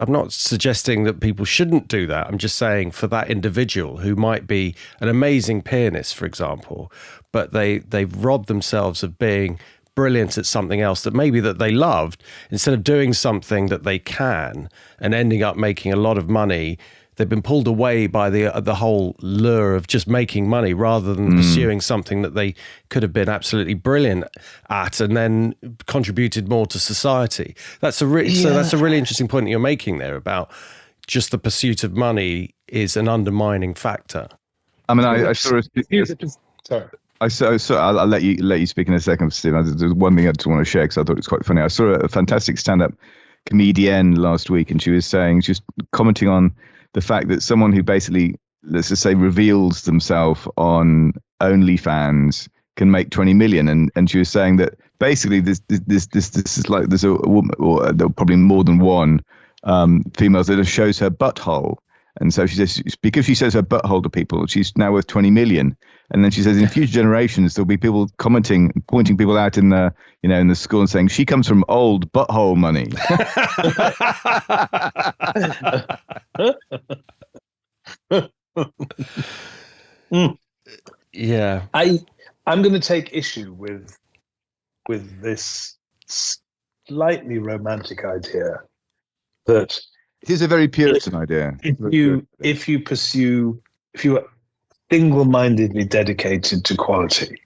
not suggesting that people shouldn't do that. I'm just saying for that individual who might be an amazing pianist, for example, but they've robbed themselves of being brilliant at something else that maybe that they loved, instead of doing something that they can and ending up making a lot of money, they've been pulled away by the whole lure of just making money rather than pursuing something that they could have been absolutely brilliant at and then contributed more to society. That's a really interesting point that you're making there about just the pursuit of money is an undermining factor. I mean, I saw Sorry. I'll let you speak in a second, Steve. There's one thing I just want to share because I thought it was quite funny. I saw a fantastic stand-up comedian last week, and she was commenting on the fact that someone who basically, let's just say, reveals themselves on OnlyFans can make 20 million, and she was saying that basically this is like there's a woman, or there are probably more than one females that shows her butthole. And so she says, because she shows her butthole to people, she's now worth 20 million. And then she says, in future generations, there'll be people commenting, pointing people out in the school and saying, she comes from old butthole money. Yeah. I'm going to take issue with this slightly romantic idea that it is a very Puritan idea. If you are single-mindedly dedicated to quality,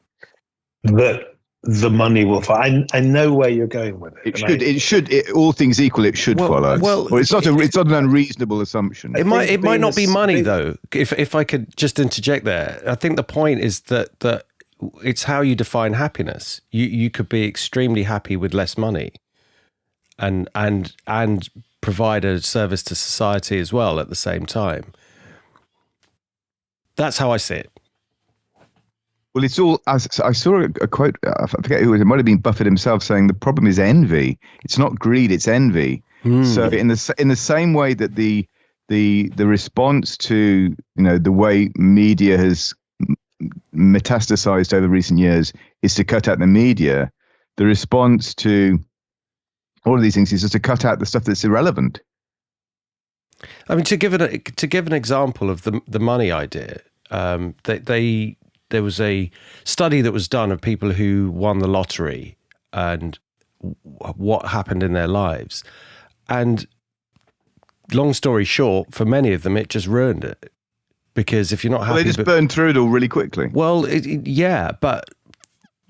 that the money will follow. I know where you're going with it. It should. All things equal, it should follow. Well, it's not an unreasonable assumption. It might not be money though. If I could just interject there, I think the point is that it's how you define happiness. You could be extremely happy with less money, and provide a service to society as well at the same time. That's how I see it. Well, it's all. I saw a quote. I forget who it was. It might have been Buffett himself saying the problem is envy. It's not greed. It's envy. So in the same way that the response to the way media has metastasized over recent years is to cut out the media, the response to all of these things is just to cut out the stuff that's irrelevant. I mean, to give an example of the money idea, there was a study that was done of people who won the lottery and what happened in their lives. And long story short, for many of them, it just ruined it. Because if you're not happy... Well, they just burned through it all really quickly. Well, yeah, but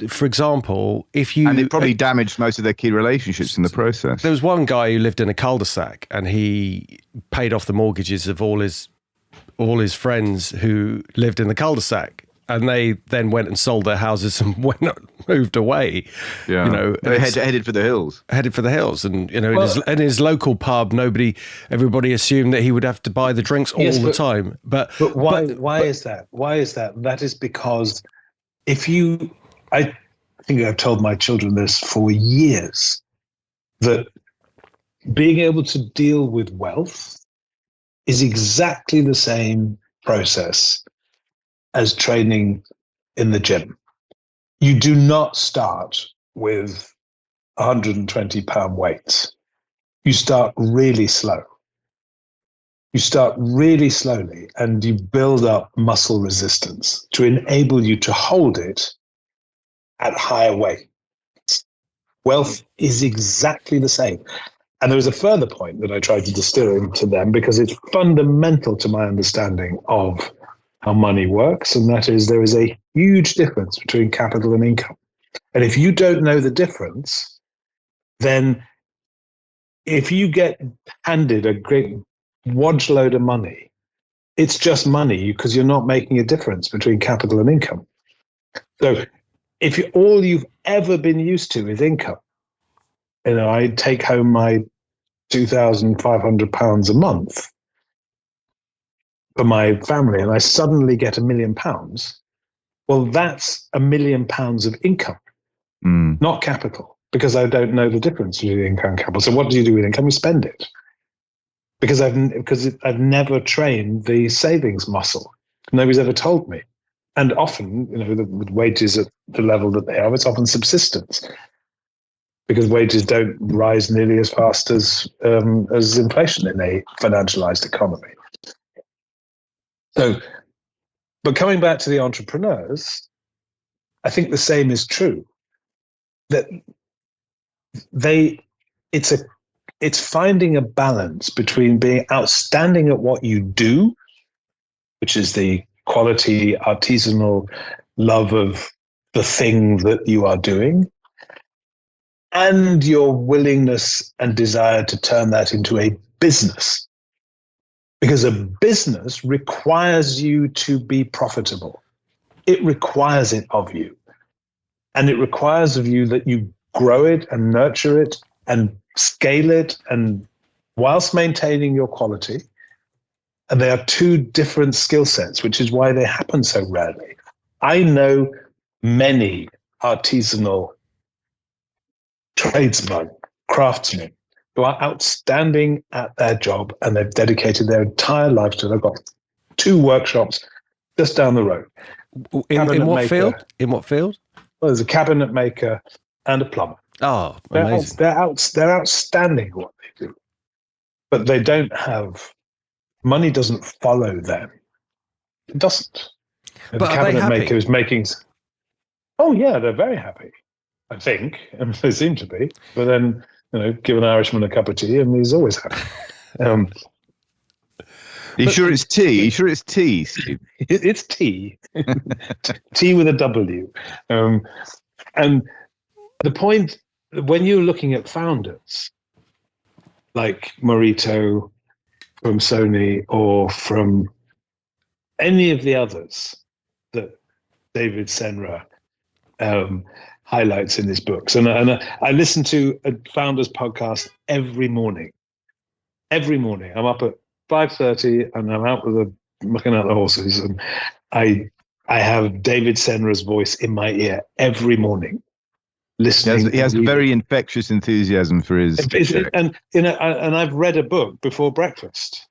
for example, if you... And it probably damaged most of their key relationships in the process. There was one guy who lived in a cul-de-sac and he paid off the mortgages of all his friends who lived in the cul-de-sac. And they then went and sold their houses and moved away. Yeah, they headed for the hills. Headed for the hills, and in his local pub, everybody assumed that he would have to buy the drinks all the time. But why is that? Why is that? That is because I think I've told my children this for years, that being able to deal with wealth is exactly the same process as training in the gym. You do not start with 120-pound weights. You start really slow. You start really slowly and you build up muscle resistance to enable you to hold it at higher weights. Wealth is exactly the same. And there was a further point that I tried to distill into them because it's fundamental to my understanding of how money works, and that is there is a huge difference between capital and income. And if you don't know the difference, then if you get handed a great wodge load of money, it's just money because you're not making a difference between capital and income. So if all you've ever been used to is income, I take home my £2,500 a month for my family, and I suddenly get £1 million, well, that's £1 million of income, not capital, because I don't know the difference between income and capital. So what do you do with income? You spend it. Because I've never trained the savings muscle. Nobody's ever told me. And often, with wages at the level that they are, it's often subsistence, because wages don't rise nearly as fast as inflation in a financialized economy. So, but coming back to the entrepreneurs, I think the same is true. That it's finding a balance between being outstanding at what you do, which is the quality, artisanal love of the thing that you are doing, and your willingness and desire to turn that into a business. Because a business requires you to be profitable. It requires it of you. And it requires of you that you grow it and nurture it and scale it, and whilst maintaining your quality. And they are two different skill sets, which is why they happen so rarely. I know many artisanal tradesmen, craftsmen, who are outstanding at their job, and they've dedicated their entire life to it. They've got 2 workshops just down the road. In what field? In what field? Well, there's a cabinet maker and a plumber. Oh, amazing. They're outstanding at what they do. But they don't have... Money doesn't follow them. It doesn't. But the cabinet maker is making... Oh, yeah, they're very happy, I think. And they seem to be. But then... give an Irishman a cup of tea, and he's always happy. Are you sure it's tea? Are you sure it's tea, Steve? It's tea. Tea with a W. And the point, when you're looking at founders, like Morito from Sony or from any of the others that David Senra highlights in his books. And I listen to a Founders podcast every morning. Every morning, I'm up at 5:30 and I'm out looking at the horses, and I have David Senra's voice in my ear every morning, listening. He has a very infectious enthusiasm for his. And I've read a book before breakfast,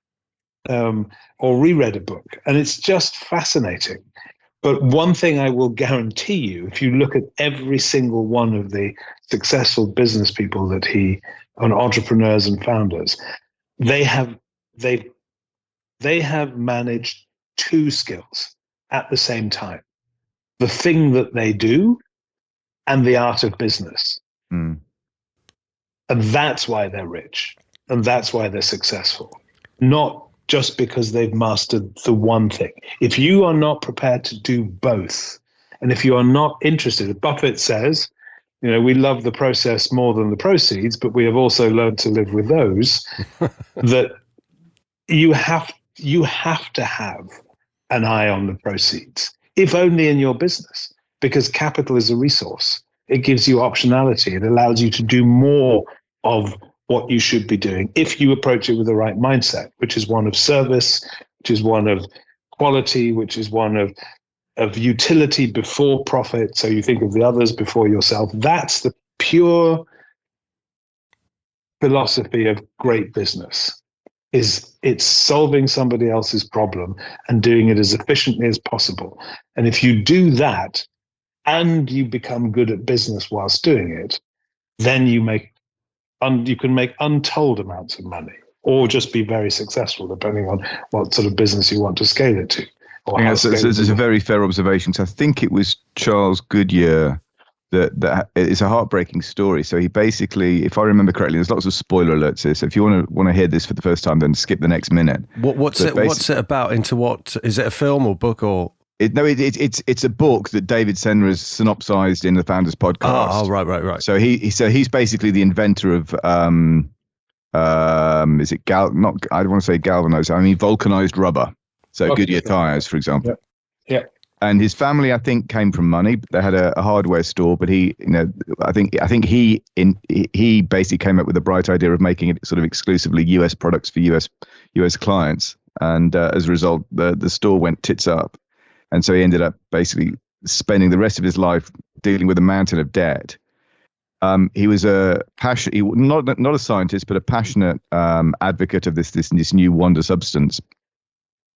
or reread a book, and it's just fascinating. But one thing I will guarantee you, if you look at every single one of the successful business people and entrepreneurs and founders, they have managed two skills at the same time: the thing that they do and the art of business. And that's why they're rich, and that's why they're successful, not just because they've mastered the one thing. If you are not prepared to do both, and if you are not interested, Buffett says, we love the process more than the proceeds, but we have also learned to live with those. That you have to have an eye on the proceeds, if only in your business, because capital is a resource. It gives you optionality. It allows you to do more of what you should be doing if you approach it with the right mindset, which is one of service, which is one of quality, which is one of utility before profit. So you think of the others before yourself. That's the pure philosophy of great business. It's solving somebody else's problem and doing it as efficiently as possible. And if you do that and you become good at business whilst doing it, then you can make untold amounts of money, or just be very successful, depending on what sort of business you want to scale it to. It's a very fair observation. So I think it was Charles Goodyear that it's a heartbreaking story. So he basically, if I remember correctly, there's lots of spoiler alerts here. So if you want to hear this for the first time, then skip the next minute. What's it about? Into what is it? A film or book or? It's a book that David Senra has synopsized in the Founders podcast. Oh, right. So he's basically the inventor of is it I don't want to say galvanized. I mean vulcanized rubber. So Goodyear tires, for example. Yeah. And his family, I think, came from money. They had a hardware store, but I think he basically came up with the bright idea of making it sort of exclusively US products for US clients. And as a result, the store went tits up. And so he ended up basically spending the rest of his life dealing with a mountain of debt. He was not a scientist, but a passionate advocate of this new wonder substance.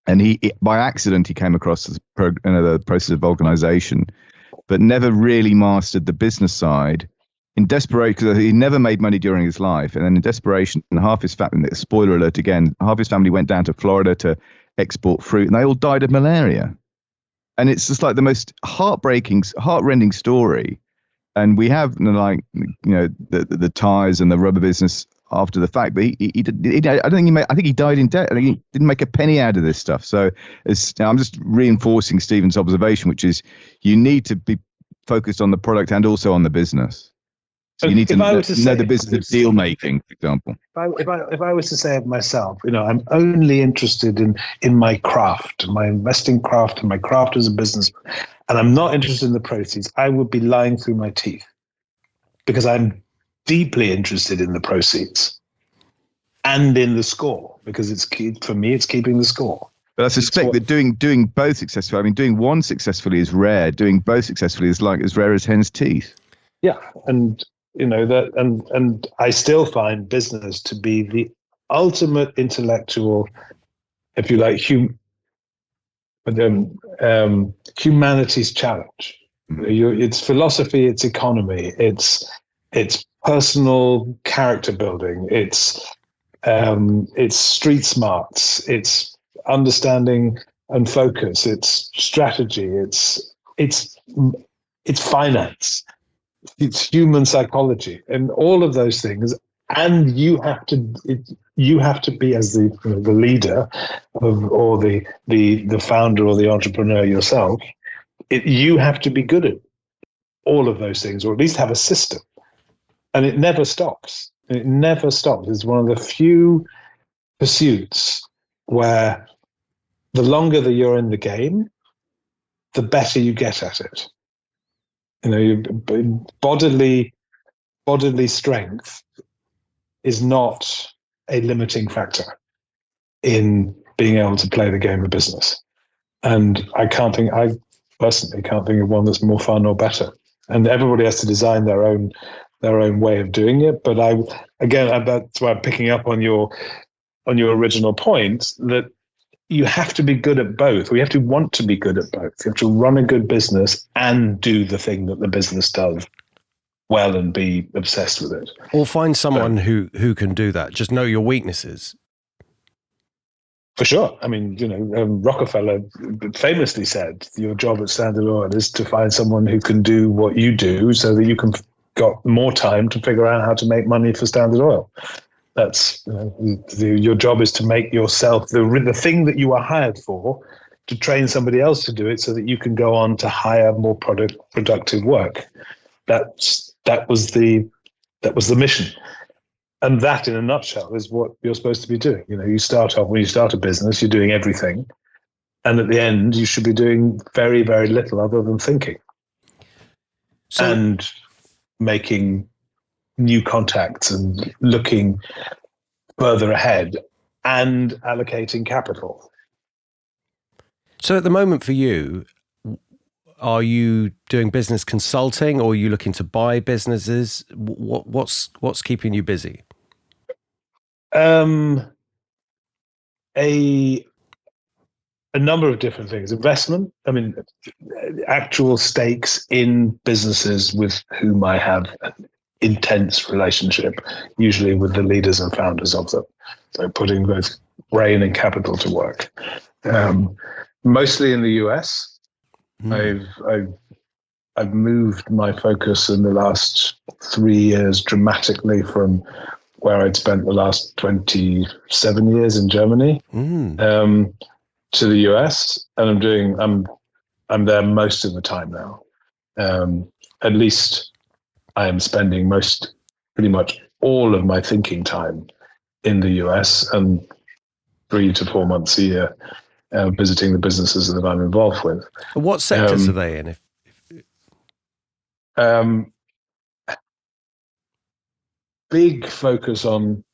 And by accident, he came across the process of vulcanization, but never really mastered the business side. In desperation, because he never made money during his life, and then in desperation, half his family, spoiler alert again, half his family went down to Florida to export fruit, and they all died of malaria. And it's just like the most heartrending story. And we have the tires and the rubber business after the fact, but I think he died in debt. I think he didn't make a penny out of this stuff. So I'm just reinforcing Stephen's observation, which is you need to be focused on the product and also on the business. So you need to know the business of deal making, for example. If I was to say of myself, I'm only interested in my craft, my investing craft, and my craft as a businessman, and I'm not interested in the proceeds, I would be lying through my teeth, because I'm deeply interested in the proceeds and in the score, because it's keeping the score. But I suspect that doing both successfully, I mean, doing one successfully is rare. Doing both successfully is like as rare as hen's teeth. Yeah, and and I still find business to be the ultimate intellectual, if you like, humanity's challenge. It's philosophy, it's economy, it's personal character building, it's street smarts, it's understanding and focus, it's strategy, it's finance, it's human psychology, and all of those things. And you have to be, as the leader or the founder or the entrepreneur yourself, you have to be good at all of those things, or at least have a system. And it never stops. It never stops. It's one of the few pursuits where the longer that you're in the game, the better you get at it. Your bodily strength is not a limiting factor in being able to play the game of business. And I personally can't think of one that's more fun or better. And everybody has to design their own way of doing it. But that's why I'm picking up on your original point, that you have to be good at both. We have to want to be good at both. You have to run a good business and do the thing that the business does well and be obsessed with it. Or find someone who can do that. Just know your weaknesses. For sure. I mean, Rockefeller famously said, your job at Standard Oil is to find someone who can do what you do so that you can got more time to figure out how to make money for Standard Oil. That's your job is to make yourself the thing that you are hired for, to train somebody else to do it so that you can go on to hire more productive work. That was the mission. And that, in a nutshell, is what you're supposed to be doing. You start off, when you start a business, you're doing everything. And at the end, you should be doing very, very little other than thinking. And making new contacts and looking further ahead and allocating capital. So at the moment for you, are you doing business consulting, or are you looking to buy businesses? What's keeping you busy? A number of different things. Investment, actual stakes in businesses with whom I have an intense relationship, usually with the leaders and founders of them. So putting both brain and capital to work. Mostly in the US. I've moved my focus in the last 3 years dramatically from where I'd spent the last 27 years in Germany to the US, and I'm there most of the time now. At least I am spending pretty much all of my thinking time in the US, and 3 to 4 months a year visiting the businesses that I'm involved with. What sectors are they in? Big focus on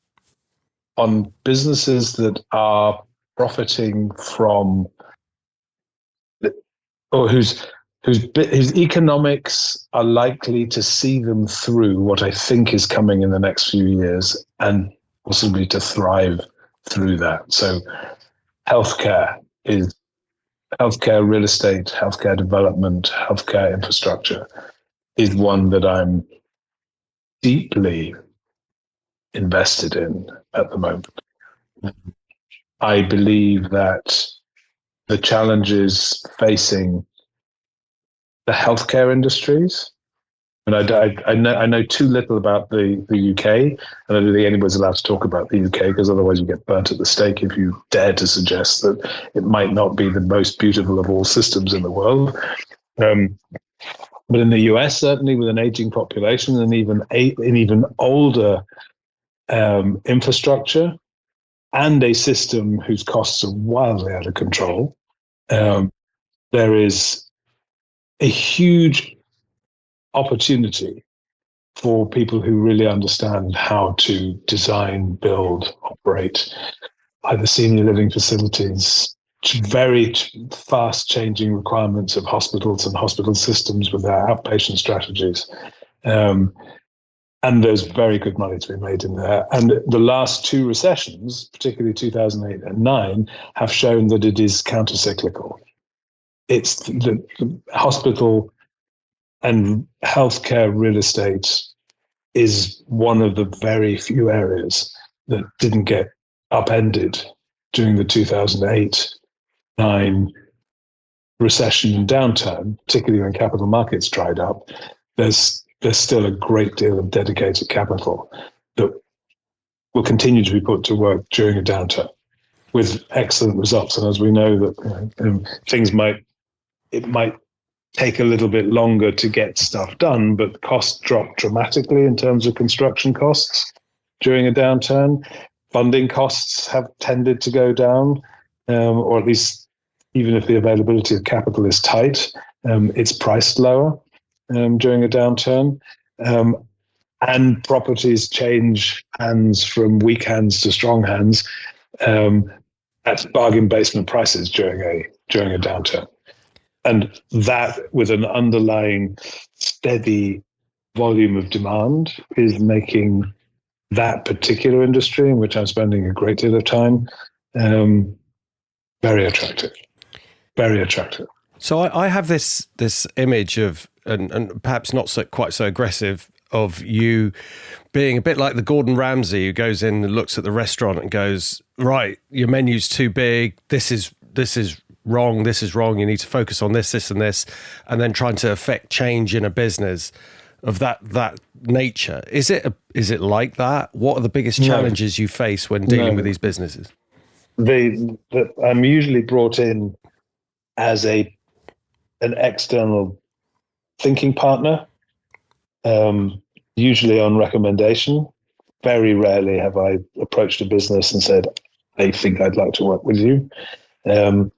businesses that are profiting from, or whose economics are likely to see them through what I think is coming in the next few years, and possibly to thrive through that. So healthcare, real estate, healthcare development, healthcare infrastructure is one that I'm deeply invested in at the moment. I believe that the challenges facing the healthcare industries, and I know too little about the UK, and I don't think anybody's allowed to talk about the UK, because otherwise you get burnt at the stake if you dare to suggest that it might not be the most beautiful of all systems in the world. But in the US, certainly with an aging population and even older infrastructure, and a system whose costs are wildly out of control, there is a huge opportunity for people who really understand how to design, build, operate either senior living facilities, very fast changing requirements of hospitals and hospital systems with their outpatient strategies. And there's very good money to be made in there. And the last 2 recessions, particularly 2008 and 2009, have shown that it is countercyclical. It's the hospital and healthcare real estate is one of the very few areas that didn't get upended during the 2008-9 recession and downturn, particularly when capital markets dried up. There's still a great deal of dedicated capital that will continue to be put to work during a downturn with excellent results. And as we know that it might take a little bit longer to get stuff done, but costs drop dramatically in terms of construction costs during a downturn. Funding costs have tended to go down, or at least even if the availability of capital is tight, it's priced lower. during a downturn. And properties change hands from weak hands to strong hands at bargain basement prices during a downturn. And that, with an underlying steady volume of demand, is making that particular industry, in which I'm spending a great deal of time, very attractive. Very attractive. So I have this image of, and perhaps not quite so aggressive, of you being a bit like the Gordon Ramsay who goes in and looks at the restaurant and goes, right, your menu's too big. This is wrong. This is wrong. You need to focus on this, and this, and then trying to affect change in a business of that nature. Is it like that? What are the biggest challenges you face when dealing with these businesses? I'm usually brought in as an external thinking partner, usually on recommendation. Very rarely have I approached a business and said, I think I'd like to work with you. And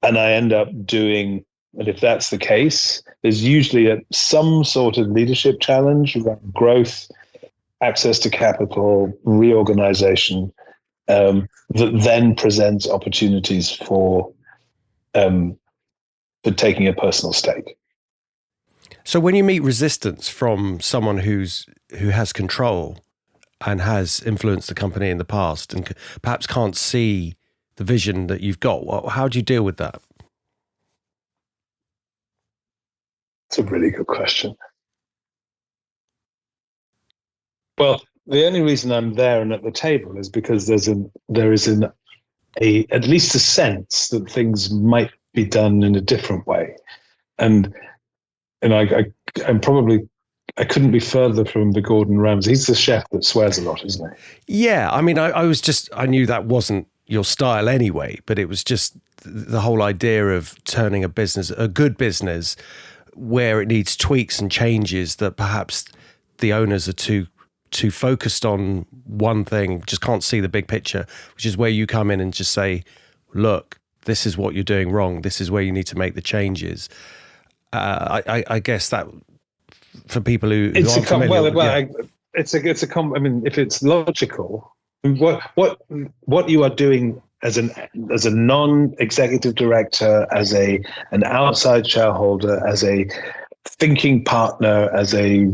I end up doing, and if that's the case, there's usually some sort of leadership challenge around growth, access to capital, reorganization, that then presents opportunities for taking a personal stake. So when you meet resistance from someone who has control and has influenced the company in the past and perhaps can't see the vision that you've got, how do you deal with that? It's a really good question. Well, the only reason I'm there and at the table is because there is at least a sense that things might be done in a different way, and I couldn't be further from the Gordon Ramsay. He's the chef that swears a lot, isn't he? Yeah, I mean, I knew that wasn't your style anyway, but it was just the whole idea of turning a good business, where it needs tweaks and changes that perhaps the owners are too focused on one thing, just can't see the big picture, which is where you come in and just say, look, this is what you're doing wrong. This is where you need to make the changes. I guess that for people who aren't familiar, I mean, if it's logical, what you are doing as a non-executive director, as an outside shareholder, as a thinking partner, as a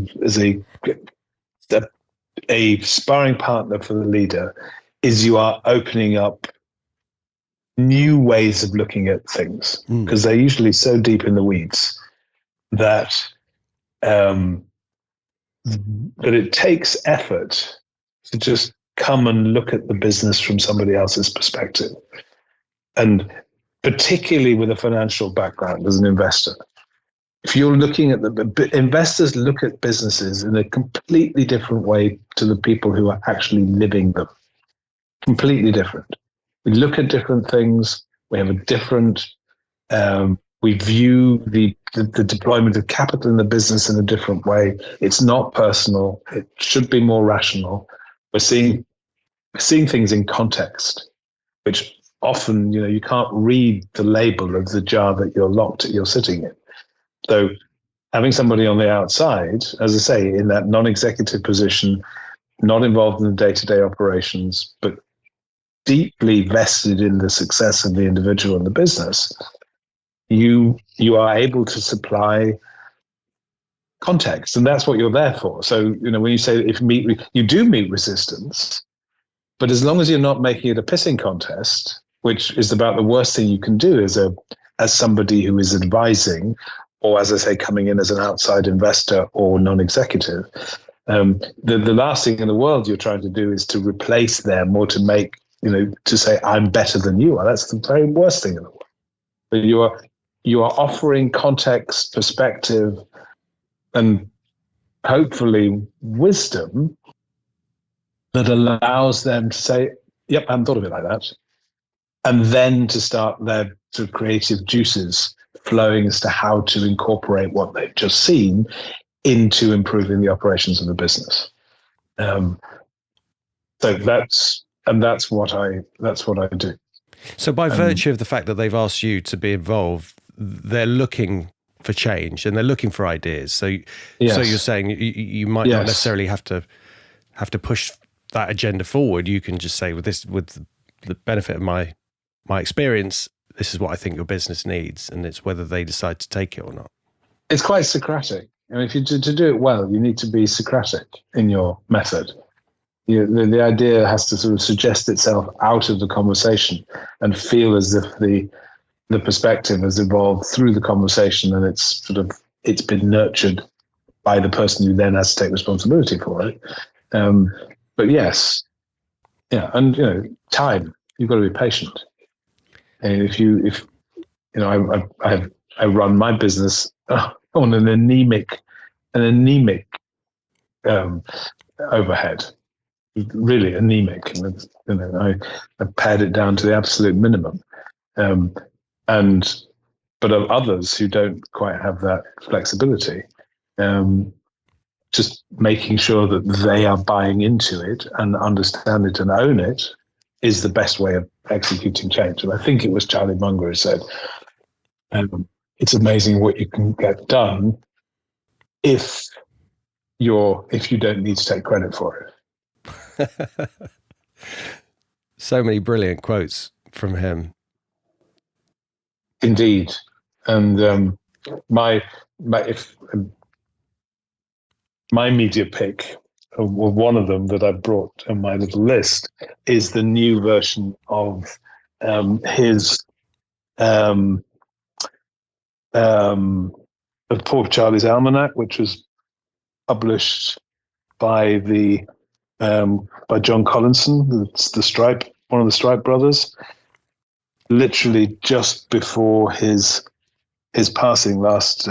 sparring partner for the leader, is you are opening up new ways of looking at things, because they're usually so deep in the weeds that it takes effort to just come and look at the business from somebody else's perspective, and particularly with a financial background as an investor. If you're looking at investors look at businesses in a completely different way to the people who are actually living them. Completely different. We look at different things. We have a different. We view the deployment of capital in the business in a different way. It's not personal. It should be more rational. We're seeing things in context, which often, you can't read the label of the jar that you're sitting in. So having somebody on the outside, as I say, in that non-executive position, not involved in the day-to-day operations, but deeply vested in the success of the individual and the business, you are able to supply context, and that's what you're there for. So, when you say you do meet resistance, but as long as you're not making it a pissing contest, which is about the worst thing you can do as somebody who is advising, or as I say, coming in as an outside investor or non-executive, the last thing in the world you're trying to do is to replace them or to make, to say, I'm better than you are. That's the very worst thing in the world. But you are offering context, perspective, and hopefully wisdom that allows them to say, yep, I haven't thought of it like that. And then to start their sort of creative juices flowing as to how to incorporate what they've just seen into improving the operations of the business. So that's what I do. So by virtue of the fact that they've asked you to be involved, they're looking for change, and they're looking for ideas. So Yes. you're saying you might not Yes. necessarily have to push that agenda forward. You can just say, with the benefit of my experience, this is what I think your business needs, and it's whether they decide to take it or not. It's quite Socratic. I mean, to do it well, you need to be Socratic in your method. The idea has to sort of suggest itself out of the conversation and feel as if the perspective has evolved through the conversation, and it's been nurtured by the person who then has to take responsibility for it. But yes, yeah, and time. You've got to be patient. And I run my business on an anemic overhead, really anemic. I pared it down to the absolute minimum. But of others who don't quite have that flexibility, just making sure that they are buying into it and understand it and own it is the best way of executing change. And I think it was Charlie Munger who said, it's amazing what you can get done if you don't need to take credit for it. So many brilliant quotes from him. Indeed. And my media pick, or one of them that I brought on my little list, is the new version of his of Poor Charlie's Almanac, which was published by by John Collinson, one of the Stripe brothers, literally just before his passing last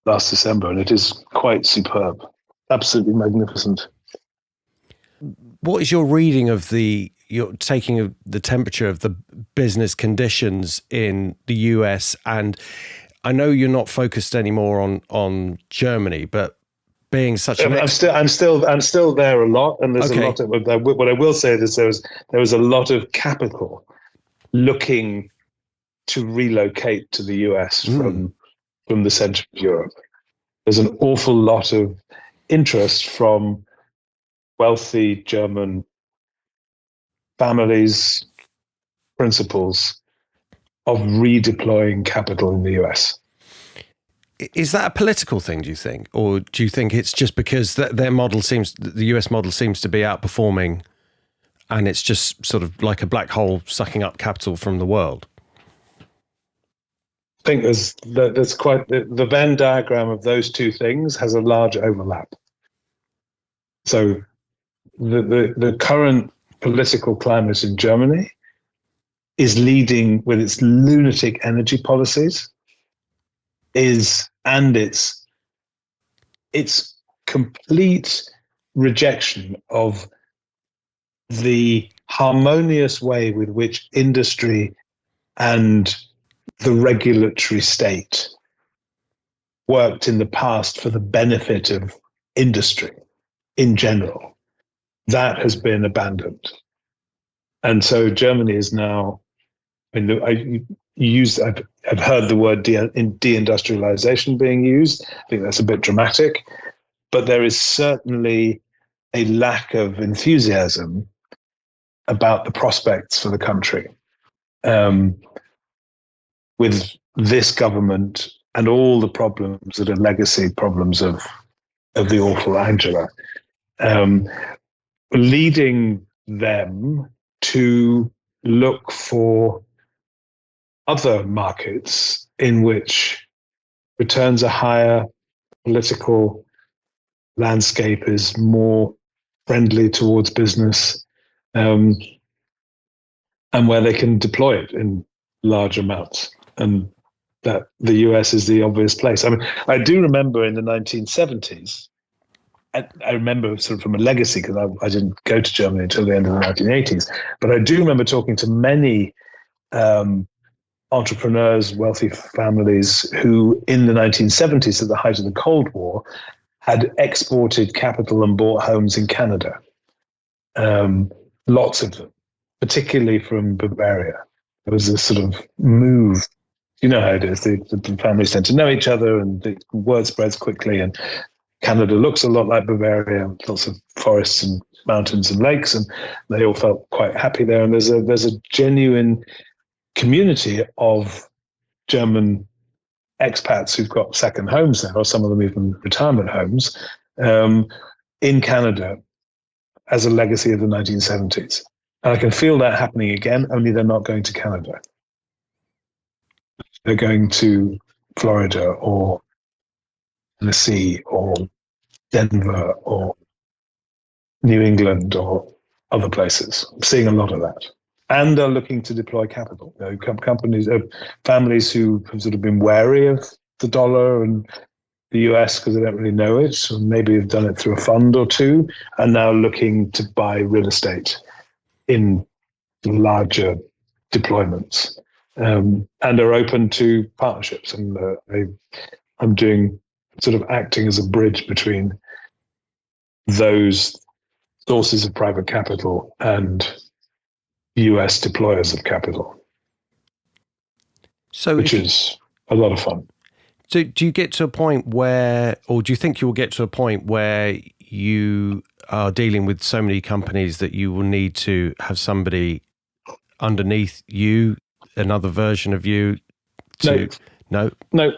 December, and it is quite superb, absolutely magnificent. What is your reading of your taking of the temperature of the business conditions in the US? And I know you're not focused anymore on Germany, but being such an I'm still there a lot, and there's a lot of what I will say is there was a lot of capital looking to relocate to the US from the centre of Europe. There's an awful lot of interest from wealthy German families, principals, of redeploying capital in the US. Is that a political thing, do you think? Or do you think it's just because the US model seems to be outperforming, and it's just sort of like a black hole sucking up capital from the world? I think there's quite the Venn diagram of those two things has a large overlap. So the current political climate in Germany is leading with its lunatic energy policies, and its complete rejection of the harmonious way with which industry and the regulatory state worked in the past for the benefit of industry in general. That has been abandoned. And so Germany is now, I've heard the word deindustrialization being used. I think that's a bit dramatic, but there is certainly a lack of enthusiasm about the prospects for the country with this government and all the problems that are legacy problems of the awful Angela, leading them to look for other markets in which returns are higher, political landscape is more friendly towards business, and where they can deploy it in large amounts. And that the US is the obvious place. I mean, I do remember in the 1970s, I remember sort of from a legacy, because I didn't go to Germany until the end of the 1980s, but I do remember talking to many entrepreneurs, wealthy families who in the 1970s, at the height of the Cold War, had exported capital and bought homes in Canada. Lots of them, particularly from Bavaria. There was a sort of move you know how it is. The families tend to know each other, and the word spreads quickly. And Canada looks a lot like Bavaria, lots of forests and mountains and lakes, and they all felt quite happy there. And there's a genuine community of German expats who've got second homes now, or some of them even retirement homes, in Canada as a legacy of the 1970s. And I can feel that happening again, only they're not going to Canada. They're going to Florida or Tennessee or Denver or New England or other places. I'm seeing a lot of that. And are looking to deploy capital. Companies, families who have sort of been wary of the dollar and the US because they don't really know it, or maybe have done it through a fund or two, are now looking to buy real estate in larger deployments, and are open to partnerships. And I'm doing sort of acting as a bridge between those sources of private capital and US deployers of capital, which is a lot of fun. So do you get to a point where, or do you think you'll get to a point where you are dealing with so many companies that you will need to have somebody underneath you, another version of you? No, I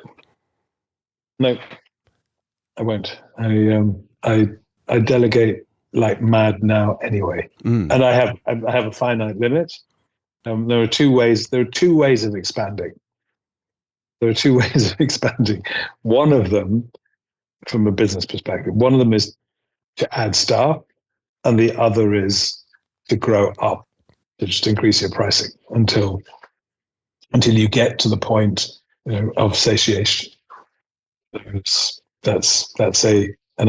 won't. I delegate like mad now anyway, and I have a finite limit. There are two ways of expanding. One of them, from a business perspective, one of them is to add staff, and the other is to grow up, to just increase your pricing until you get to the point, of satiation. And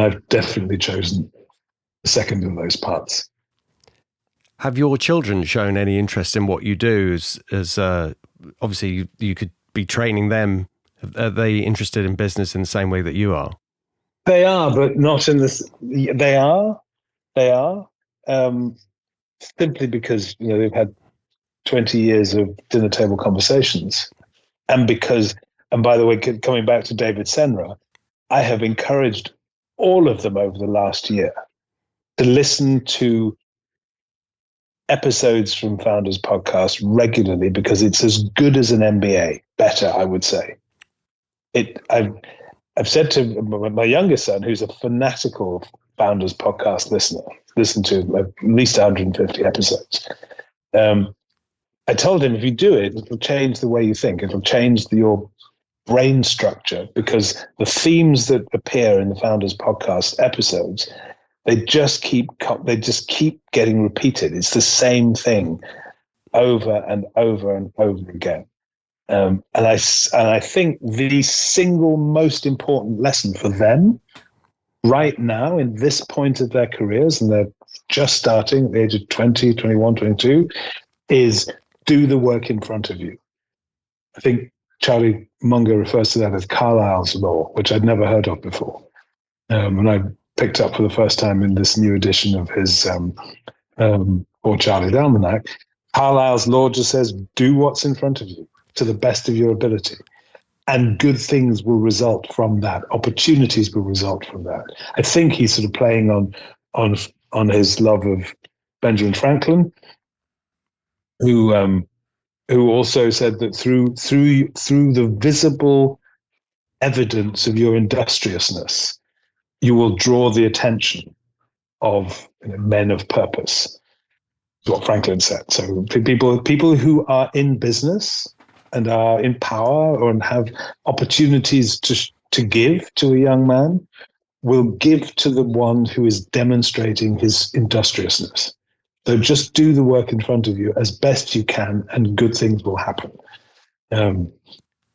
I've definitely chosen the second of those parts. Have your children shown any interest in what you do? As obviously you could be training them. Are they interested in business in the same way that you are? They are, but not in this. They are. Simply because they've had 20 years of dinner table conversations, and by the way, coming back to David Senra, I have encouraged all of them over the last year to listen to episodes from Founders Podcast regularly, because it's as good as an MBA, better, I would say. I've said to my youngest son, who's a fanatical Founders Podcast listener, listened to at least 150 episodes. I told him, if you do it, it'll change the way you think. It'll change your brain structure, because the themes that appear in the Founders Podcast episodes, they just keep getting repeated. It's the same thing over and over and over again. And I think the single most important lesson for them right now, in this point of their careers, and they're just starting at the age of 20, 21, 22, is do the work in front of you. I think Charlie Munger refers to that as Carlyle's law, which I'd never heard of before. And I picked up for the first time in this new edition of his Poor Charlie's Almanac. Carlyle's law just says, do what's in front of you to the best of your ability. And good things will result from that. Opportunities will result from that. I think he's sort of playing on his love of Benjamin Franklin, who also said that through the visible evidence of your industriousness, you will draw the attention of men of purpose. That's what Franklin said. So people who are in business and are in power or have opportunities to give to a young man will give to the one who is demonstrating his industriousness. So just do the work in front of you as best you can, and good things will happen.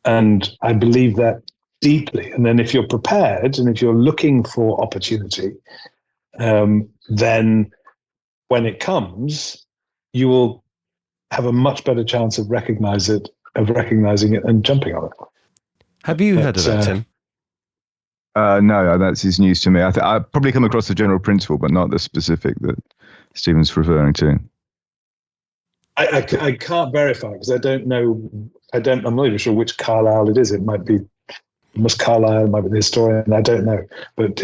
And I believe that deeply. And then if you're prepared and if you're looking for opportunity, then when it comes, you will have a much better chance of recognizing it and jumping on it. Have you heard of that, Tim? No, that's news to me. I've probably come across the general principle, but not the specific that Stephen's referring to. I can't verify because I don't know. I'm not even sure which Carlyle it is. It might be Carlyle, it might be the historian. I don't know. But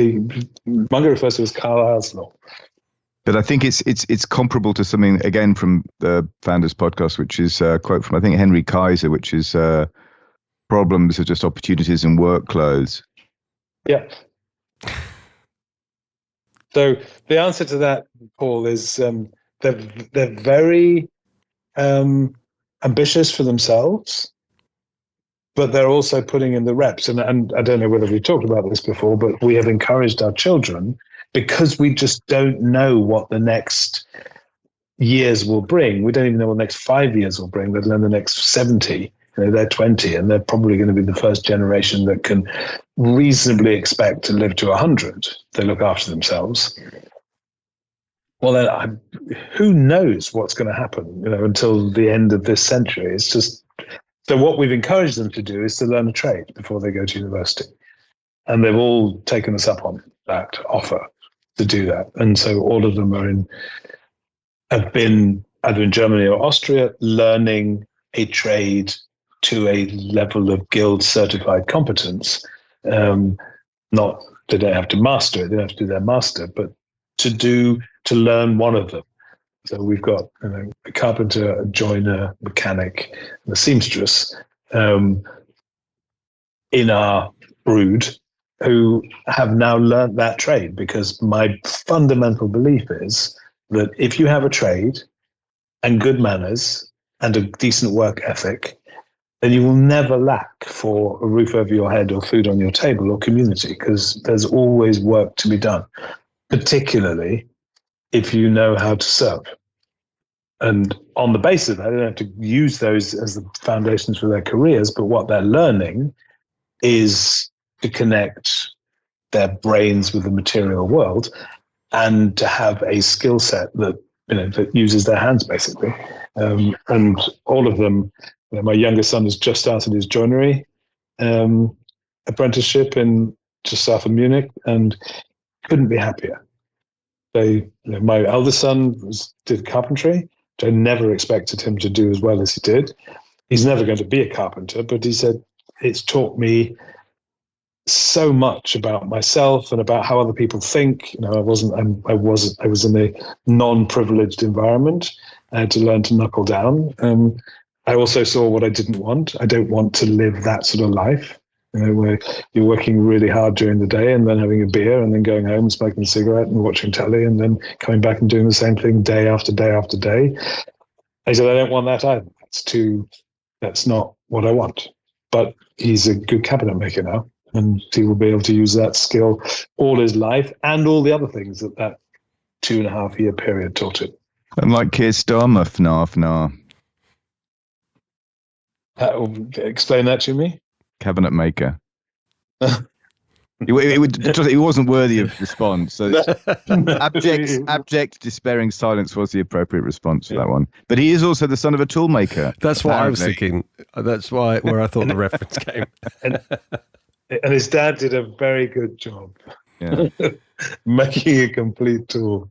Munger refers to it as Carlyle's law. But I think it's comparable to something, again, from the Founders podcast, which is a quote from, I think, Henry Kaiser, which is problems are just opportunities and work clothes. Yeah. So the answer to that, Paul, is they're very ambitious for themselves, but they're also putting in the reps. And I don't know whether we've talked about this before, but we have encouraged our children, because we just don't know what the next years will bring. We don't even know what the next 5 years will bring, let alone the next 70. They're 20, and they're probably going to be the first generation that can reasonably expect to live to 100. They look after themselves. Well, then who knows what's going to happen, until the end of this century. It's just, so what we've encouraged them to do is to learn a trade before they go to university. And they've all taken us up on that offer to do that. And so all of them have been either in Germany or Austria learning a trade to a level of guild certified competence. Not, they don't have to master it, they don't have to do their master, but to learn one of them. So we've got a carpenter, a joiner, mechanic, and a seamstress in our brood who have now learned that trade, because my fundamental belief is that if you have a trade and good manners and a decent work ethic, then you will never lack for a roof over your head or food on your table or community, because there's always work to be done, particularly if you know how to serve. And on the basis of that, they don't have to use those as the foundations for their careers, but what they're learning is to connect their brains with the material world and to have a skill set that that uses their hands, basically. And all of them, my youngest son has just started his joinery apprenticeship in just south of Munich, and couldn't be happier. My eldest son did carpentry, which I never expected him to do as well as he did. He's never going to be a carpenter, but he said, it's taught me so much about myself and about how other people think. I was in a non-privileged environment. I had to learn to knuckle down. I also saw what I didn't want. I don't want to live that sort of life, where you're working really hard during the day and then having a beer and then going home, smoking a cigarette and watching telly and then coming back and doing the same thing day after day after day. I said, I don't want that either. That's not what I want. But he's a good cabinet maker now, and he will be able to use that skill all his life and all the other things that 2.5 year period taught him. And like Keir Starmer, FNAF. Explain that to me. Cabinet maker. It wasn't worthy of response. So abject, despairing silence was the appropriate response for that one. But he is also the son of a toolmaker. That's what I was thinking. That's where I thought the reference came. And his dad did a very good job. Yeah. Making a complete tool.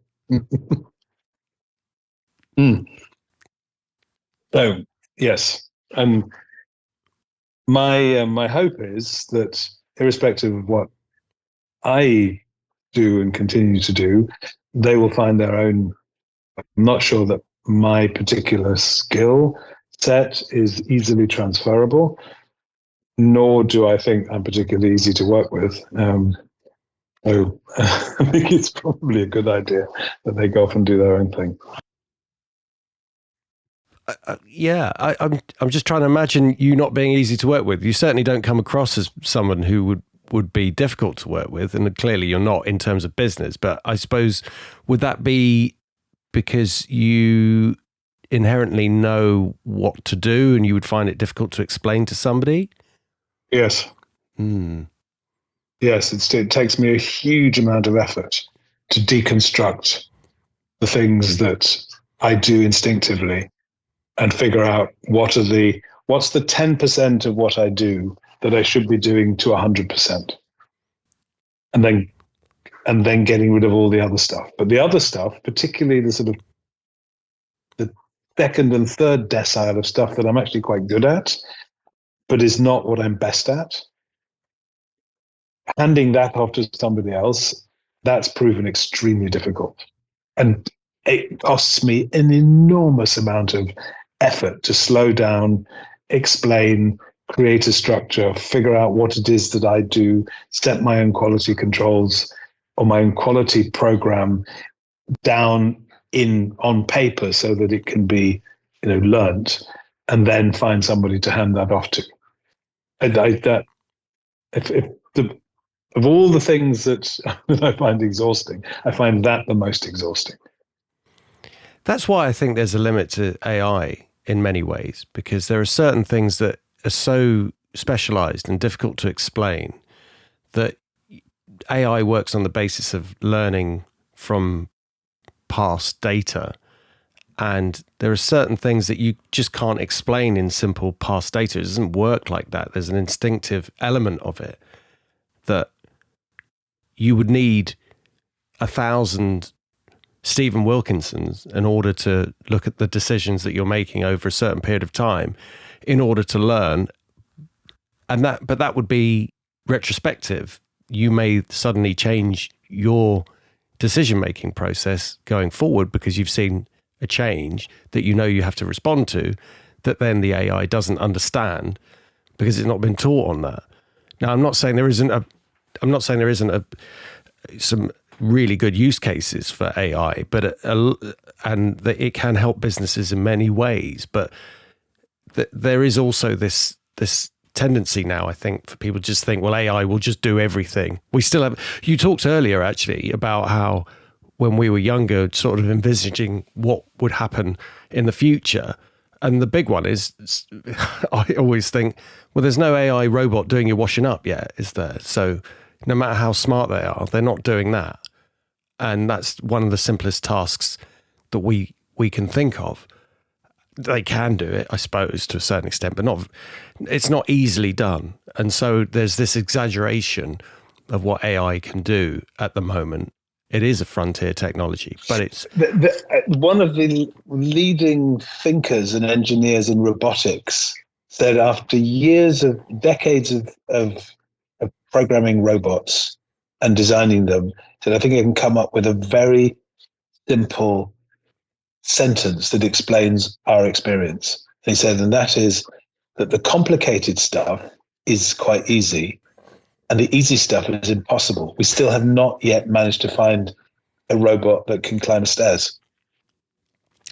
So, yes. My hope is that, irrespective of what I do and continue to do, they will find their own. I'm not sure that my particular skill set is easily transferable, nor do I think I'm particularly easy to work with. So I think it's probably a good idea that they go off and do their own thing. I'm just trying to imagine you not being easy to work with. You certainly don't come across as someone who would be difficult to work with, and clearly you're not in terms of business. But I suppose, would that be because you inherently know what to do and you would find it difficult to explain to somebody? Yes. Yes, it takes me a huge amount of effort to deconstruct the things that I do instinctively and figure out what's the 10% of what I do that I should be doing to 100%, and then getting rid of all the other stuff. But the other stuff, particularly the second and third decile of stuff that I'm actually quite good at, but is not what I'm best at. Handing that off to somebody else, that's proven extremely difficult. And it costs me an enormous amount of effort to slow down, explain, create a structure, figure out what it is that I do, set my own quality controls or my own quality program down on paper so that it can be, learnt, and then find somebody to hand that off to. And of all the things that I find exhausting, I find that the most exhausting. That's why I think there's a limit to AI in many ways, because there are certain things that are so specialized and difficult to explain that AI works on the basis of learning from past data. And there are certain things that you just can't explain in simple past data. It doesn't work like that. There's an instinctive element of it that you would need 1,000 Steven Wilkinsons in order to look at the decisions that you're making over a certain period of time in order to learn. But that would be retrospective. You may suddenly change your decision-making process going forward because you've seen a change that you have to respond to, that then the AI doesn't understand because it's not been taught on that. Now, I'm not saying there isn't some really good use cases for AI, but and that it can help businesses in many ways. But there is also this tendency now, I think, for people to just think, well, AI will just do everything. We still have. You talked earlier actually about how when we were younger, sort of envisaging what would happen in the future. And the big one is, I always think, well, there's no AI robot doing your washing up yet, is there? So no matter how smart they are, they're not doing that. And that's one of the simplest tasks that we can think of. They can do it, I suppose, to a certain extent, but it's not easily done. And so there's this exaggeration of what AI can do at the moment. It is a frontier technology, but it's... One of the leading thinkers and engineers in robotics said after decades of programming robots and designing them, said, I think I can come up with a very simple sentence that explains our experience. And he said, and that is that the complicated stuff is quite easy, and the easy stuff is impossible. We still have not yet managed to find a robot that can climb stairs.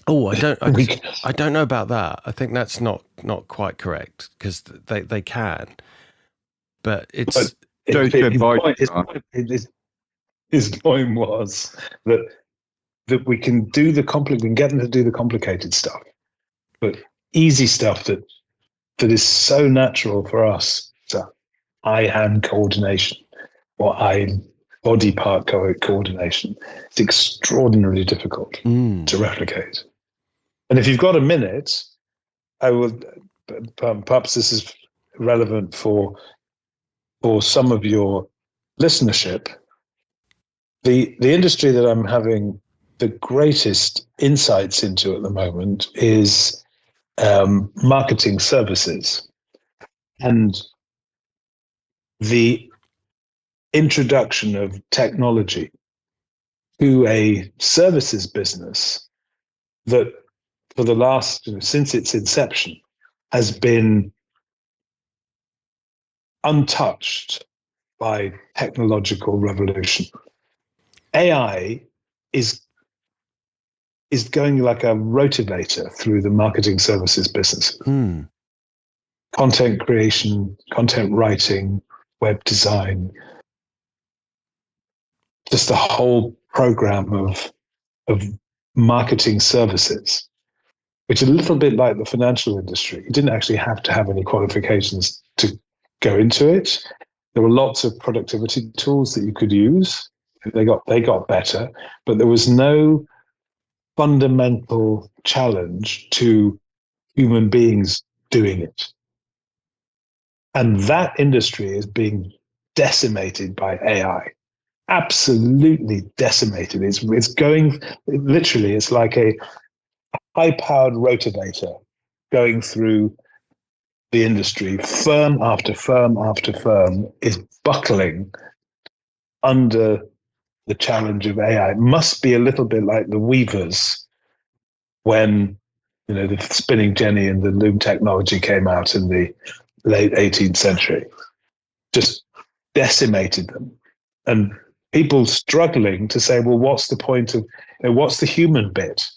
Oh, I don't know about that. I think that's not quite correct, because they can, but it's. His point was that we can do we can get them to do the complicated stuff, but easy stuff that is so natural for us, so eye-hand coordination or eye-body part coordination, it's extraordinarily difficult to replicate. And if you've got a minute, I would, perhaps this is relevant for some of your listenership. The industry that I'm having the greatest insights into at the moment is marketing services, and the introduction of technology to a services business that for the last, since its inception, has been untouched by technological revolution. AI is going like a rotivator through the marketing services business. Content creation, content writing, web design, just the whole program of marketing services, which is a little bit like the financial industry. You didn't actually have to have any qualifications to go into it. There were lots of productivity tools that you could use. They got better, but there was no fundamental challenge to human beings doing it. And that industry is being decimated by AI. Absolutely decimated. It's going, literally, it's like a high-powered rotavator going through the industry, firm after firm after firm is buckling under the challenge of AI. It must be a little bit like the weavers when, the spinning jenny and the loom technology came out in the late 18th century, just decimated them. And people struggling to say, well, what's the point of, what's the human bit?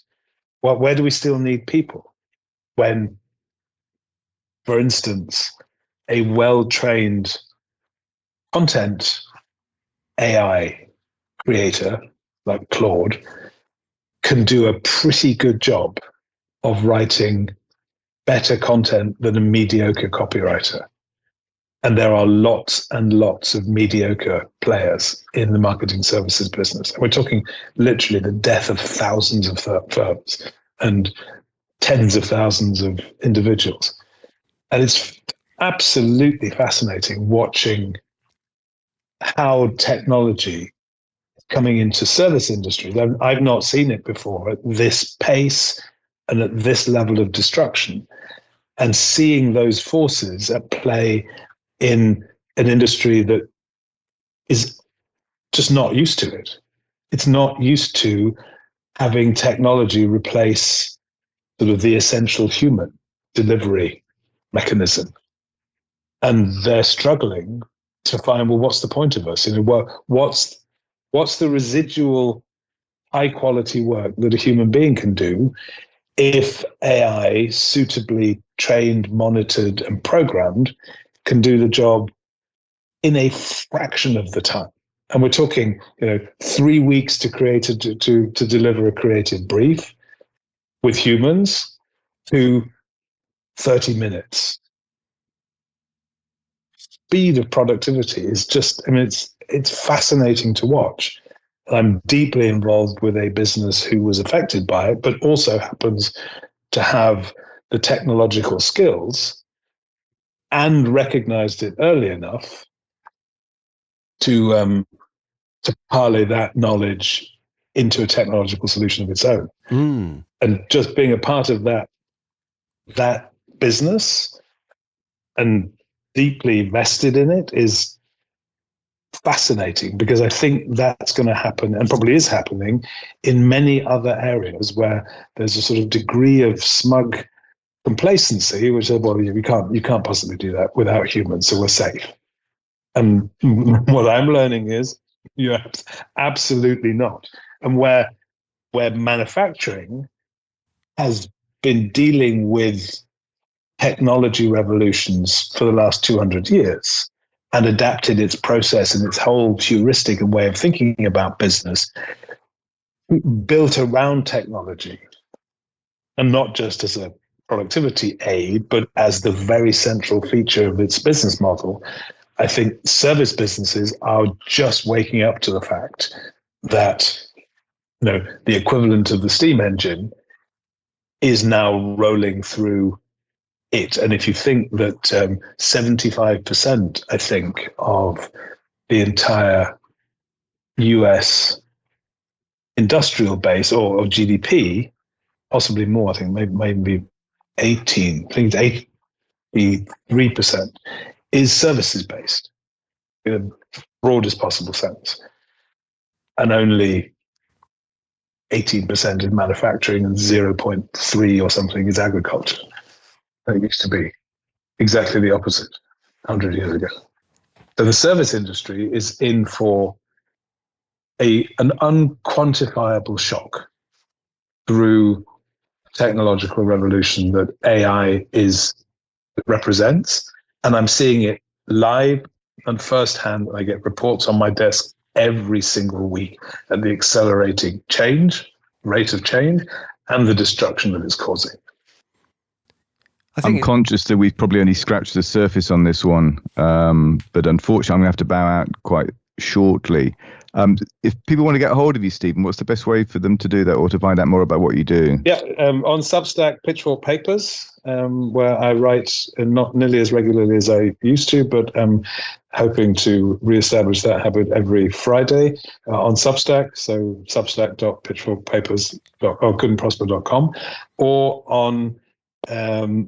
Where do we still need people? When, for instance, a well-trained content AI creator like Claude can do a pretty good job of writing better content than a mediocre copywriter. And there are lots and lots of mediocre players in the marketing services business. And we're talking literally the death of thousands of firms and tens of thousands of individuals. And it's absolutely fascinating watching how technology is coming into service industries. I've not seen it before at this pace and at this level of destruction, and seeing those forces at play in an industry that is just not used to it. It's not used to having technology replace sort of the essential human delivery mechanism. And they're struggling to find, well, what's the point of us? What's the residual high quality work that a human being can do if AI, suitably trained, monitored, and programmed, can do the job in a fraction of the time? And we're talking, 3 weeks to deliver a creative brief with humans to 30 minutes. Speed of productivity is just, it's fascinating to watch. I'm deeply involved with a business who was affected by it, but also happens to have the technological skills and recognized it early enough to parlay that knowledge into a technological solution of its own. And just being a part of that business and deeply vested in it is fascinating, because I think that's going to happen, and probably is happening, in many other areas where there's a sort of degree of smug complacency, which is, well, you can't possibly do that without humans, so we're safe. And what I'm learning is, absolutely not. And where manufacturing has been dealing with technology revolutions for the last 200 years and adapted its process and its whole heuristic and way of thinking about business built around technology, and not just as a productivity aid, but as the very central feature of its business model. I think service businesses are just waking up to the fact that, the equivalent of the steam engine is now rolling through it. And if you think that 75%, I think, of the entire US industrial base or GDP, possibly more, I think maybe 18, I think it's 83%, is services based in the broadest possible sense. And only 18% is manufacturing and 0.3 or something is agriculture. It used to be exactly the opposite 100 years ago. So the service industry is in for an unquantifiable shock through technological revolution that AI represents. And I'm seeing it live and firsthand. I get reports on my desk every single week at the accelerating rate of change, and the destruction that it's causing. I'm conscious that we've probably only scratched the surface on this one, but unfortunately I'm going to have to bow out quite shortly. If people want to get a hold of you, Stephen, what's the best way for them to do that, or to find out more about what you do? Yeah, on Substack, Pitchfork Papers, where I write not nearly as regularly as I used to, but hoping to reestablish that habit every Friday on Substack, so substack.pitchforkpapers.goodandprosper.com, or on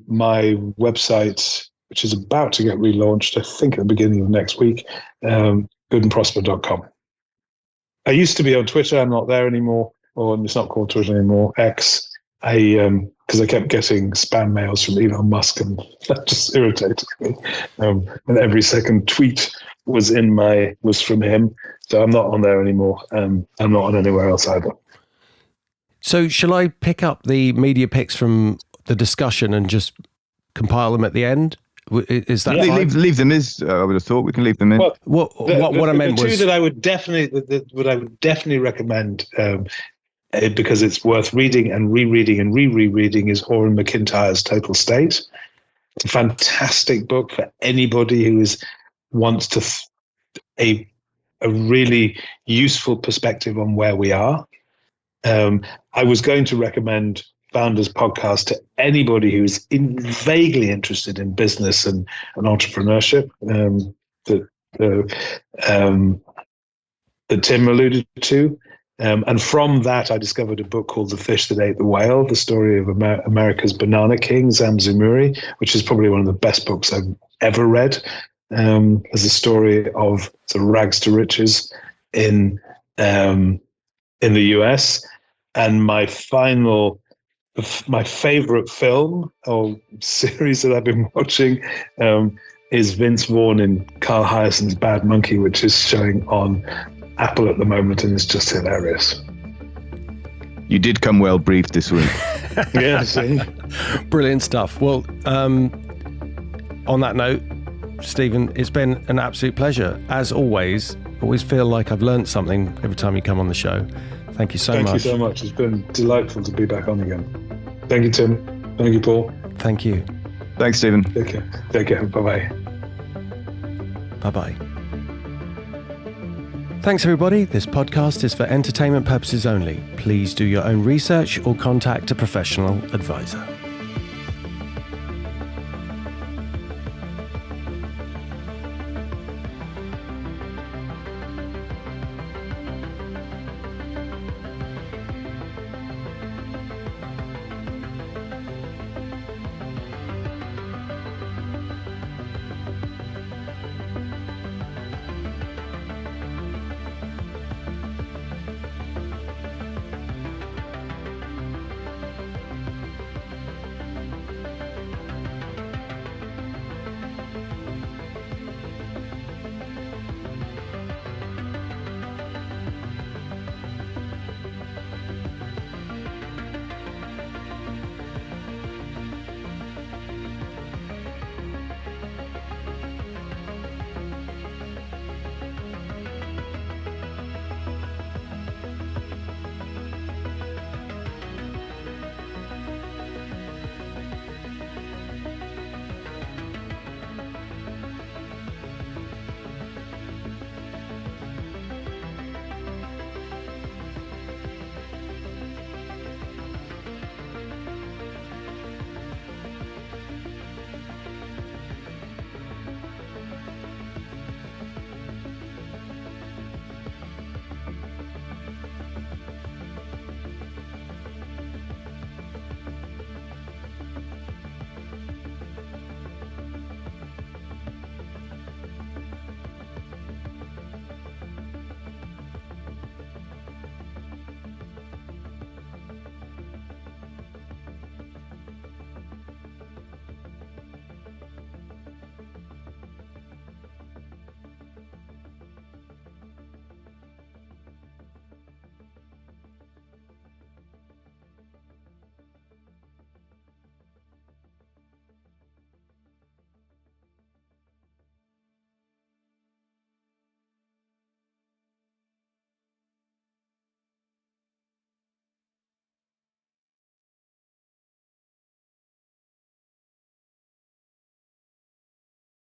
my website, which is about to get relaunched, I think at the beginning of next week, goodandprosper.com. I used to be on Twitter. I'm not there anymore, or it's not called Twitter anymore, X. Because I kept getting spam mails from Elon Musk, and that just irritated me. And every second tweet was from him. So I'm not on there anymore. I'm not on anywhere else either. So shall I pick up the media picks from the discussion and just compile them at the end? Is that fine? Leave them as I would have thought. We can leave them in. Well, what I meant was the two that I would definitely recommend. Because it's worth reading and rereading and rereading, is Oren McIntyre's Total State. It's a fantastic book for anybody who wants a really useful perspective on where we are. I was going to recommend Founders Podcast to anybody who's vaguely interested in business and entrepreneurship that Tim alluded to. And from that, I discovered a book called The Fish That Ate the Whale, the story of America's banana king, Zamzumuri, which is probably one of the best books I've ever read. As a story of sort of rags to riches in the US. And my favorite film or series that I've been watching is Vince Vaughn in Carl Hiaasen's Bad Monkey, which is showing on Apple at the moment, and it's just hilarious. You did come well briefed this week. Yeah, see? Brilliant stuff. Well, on that note, Stephen, it's been an absolute pleasure. As always feel like I've learned something every time you come on the show. Thank you so much. Thank you so much. It's been delightful to be back on again. Thank you, Tim. Thank you, Paul. Thank you. Thanks, Stephen. Take care. Take care. Bye-bye. Bye-bye. Thanks, everybody. This podcast is for entertainment purposes only. Please do your own research or contact a professional advisor.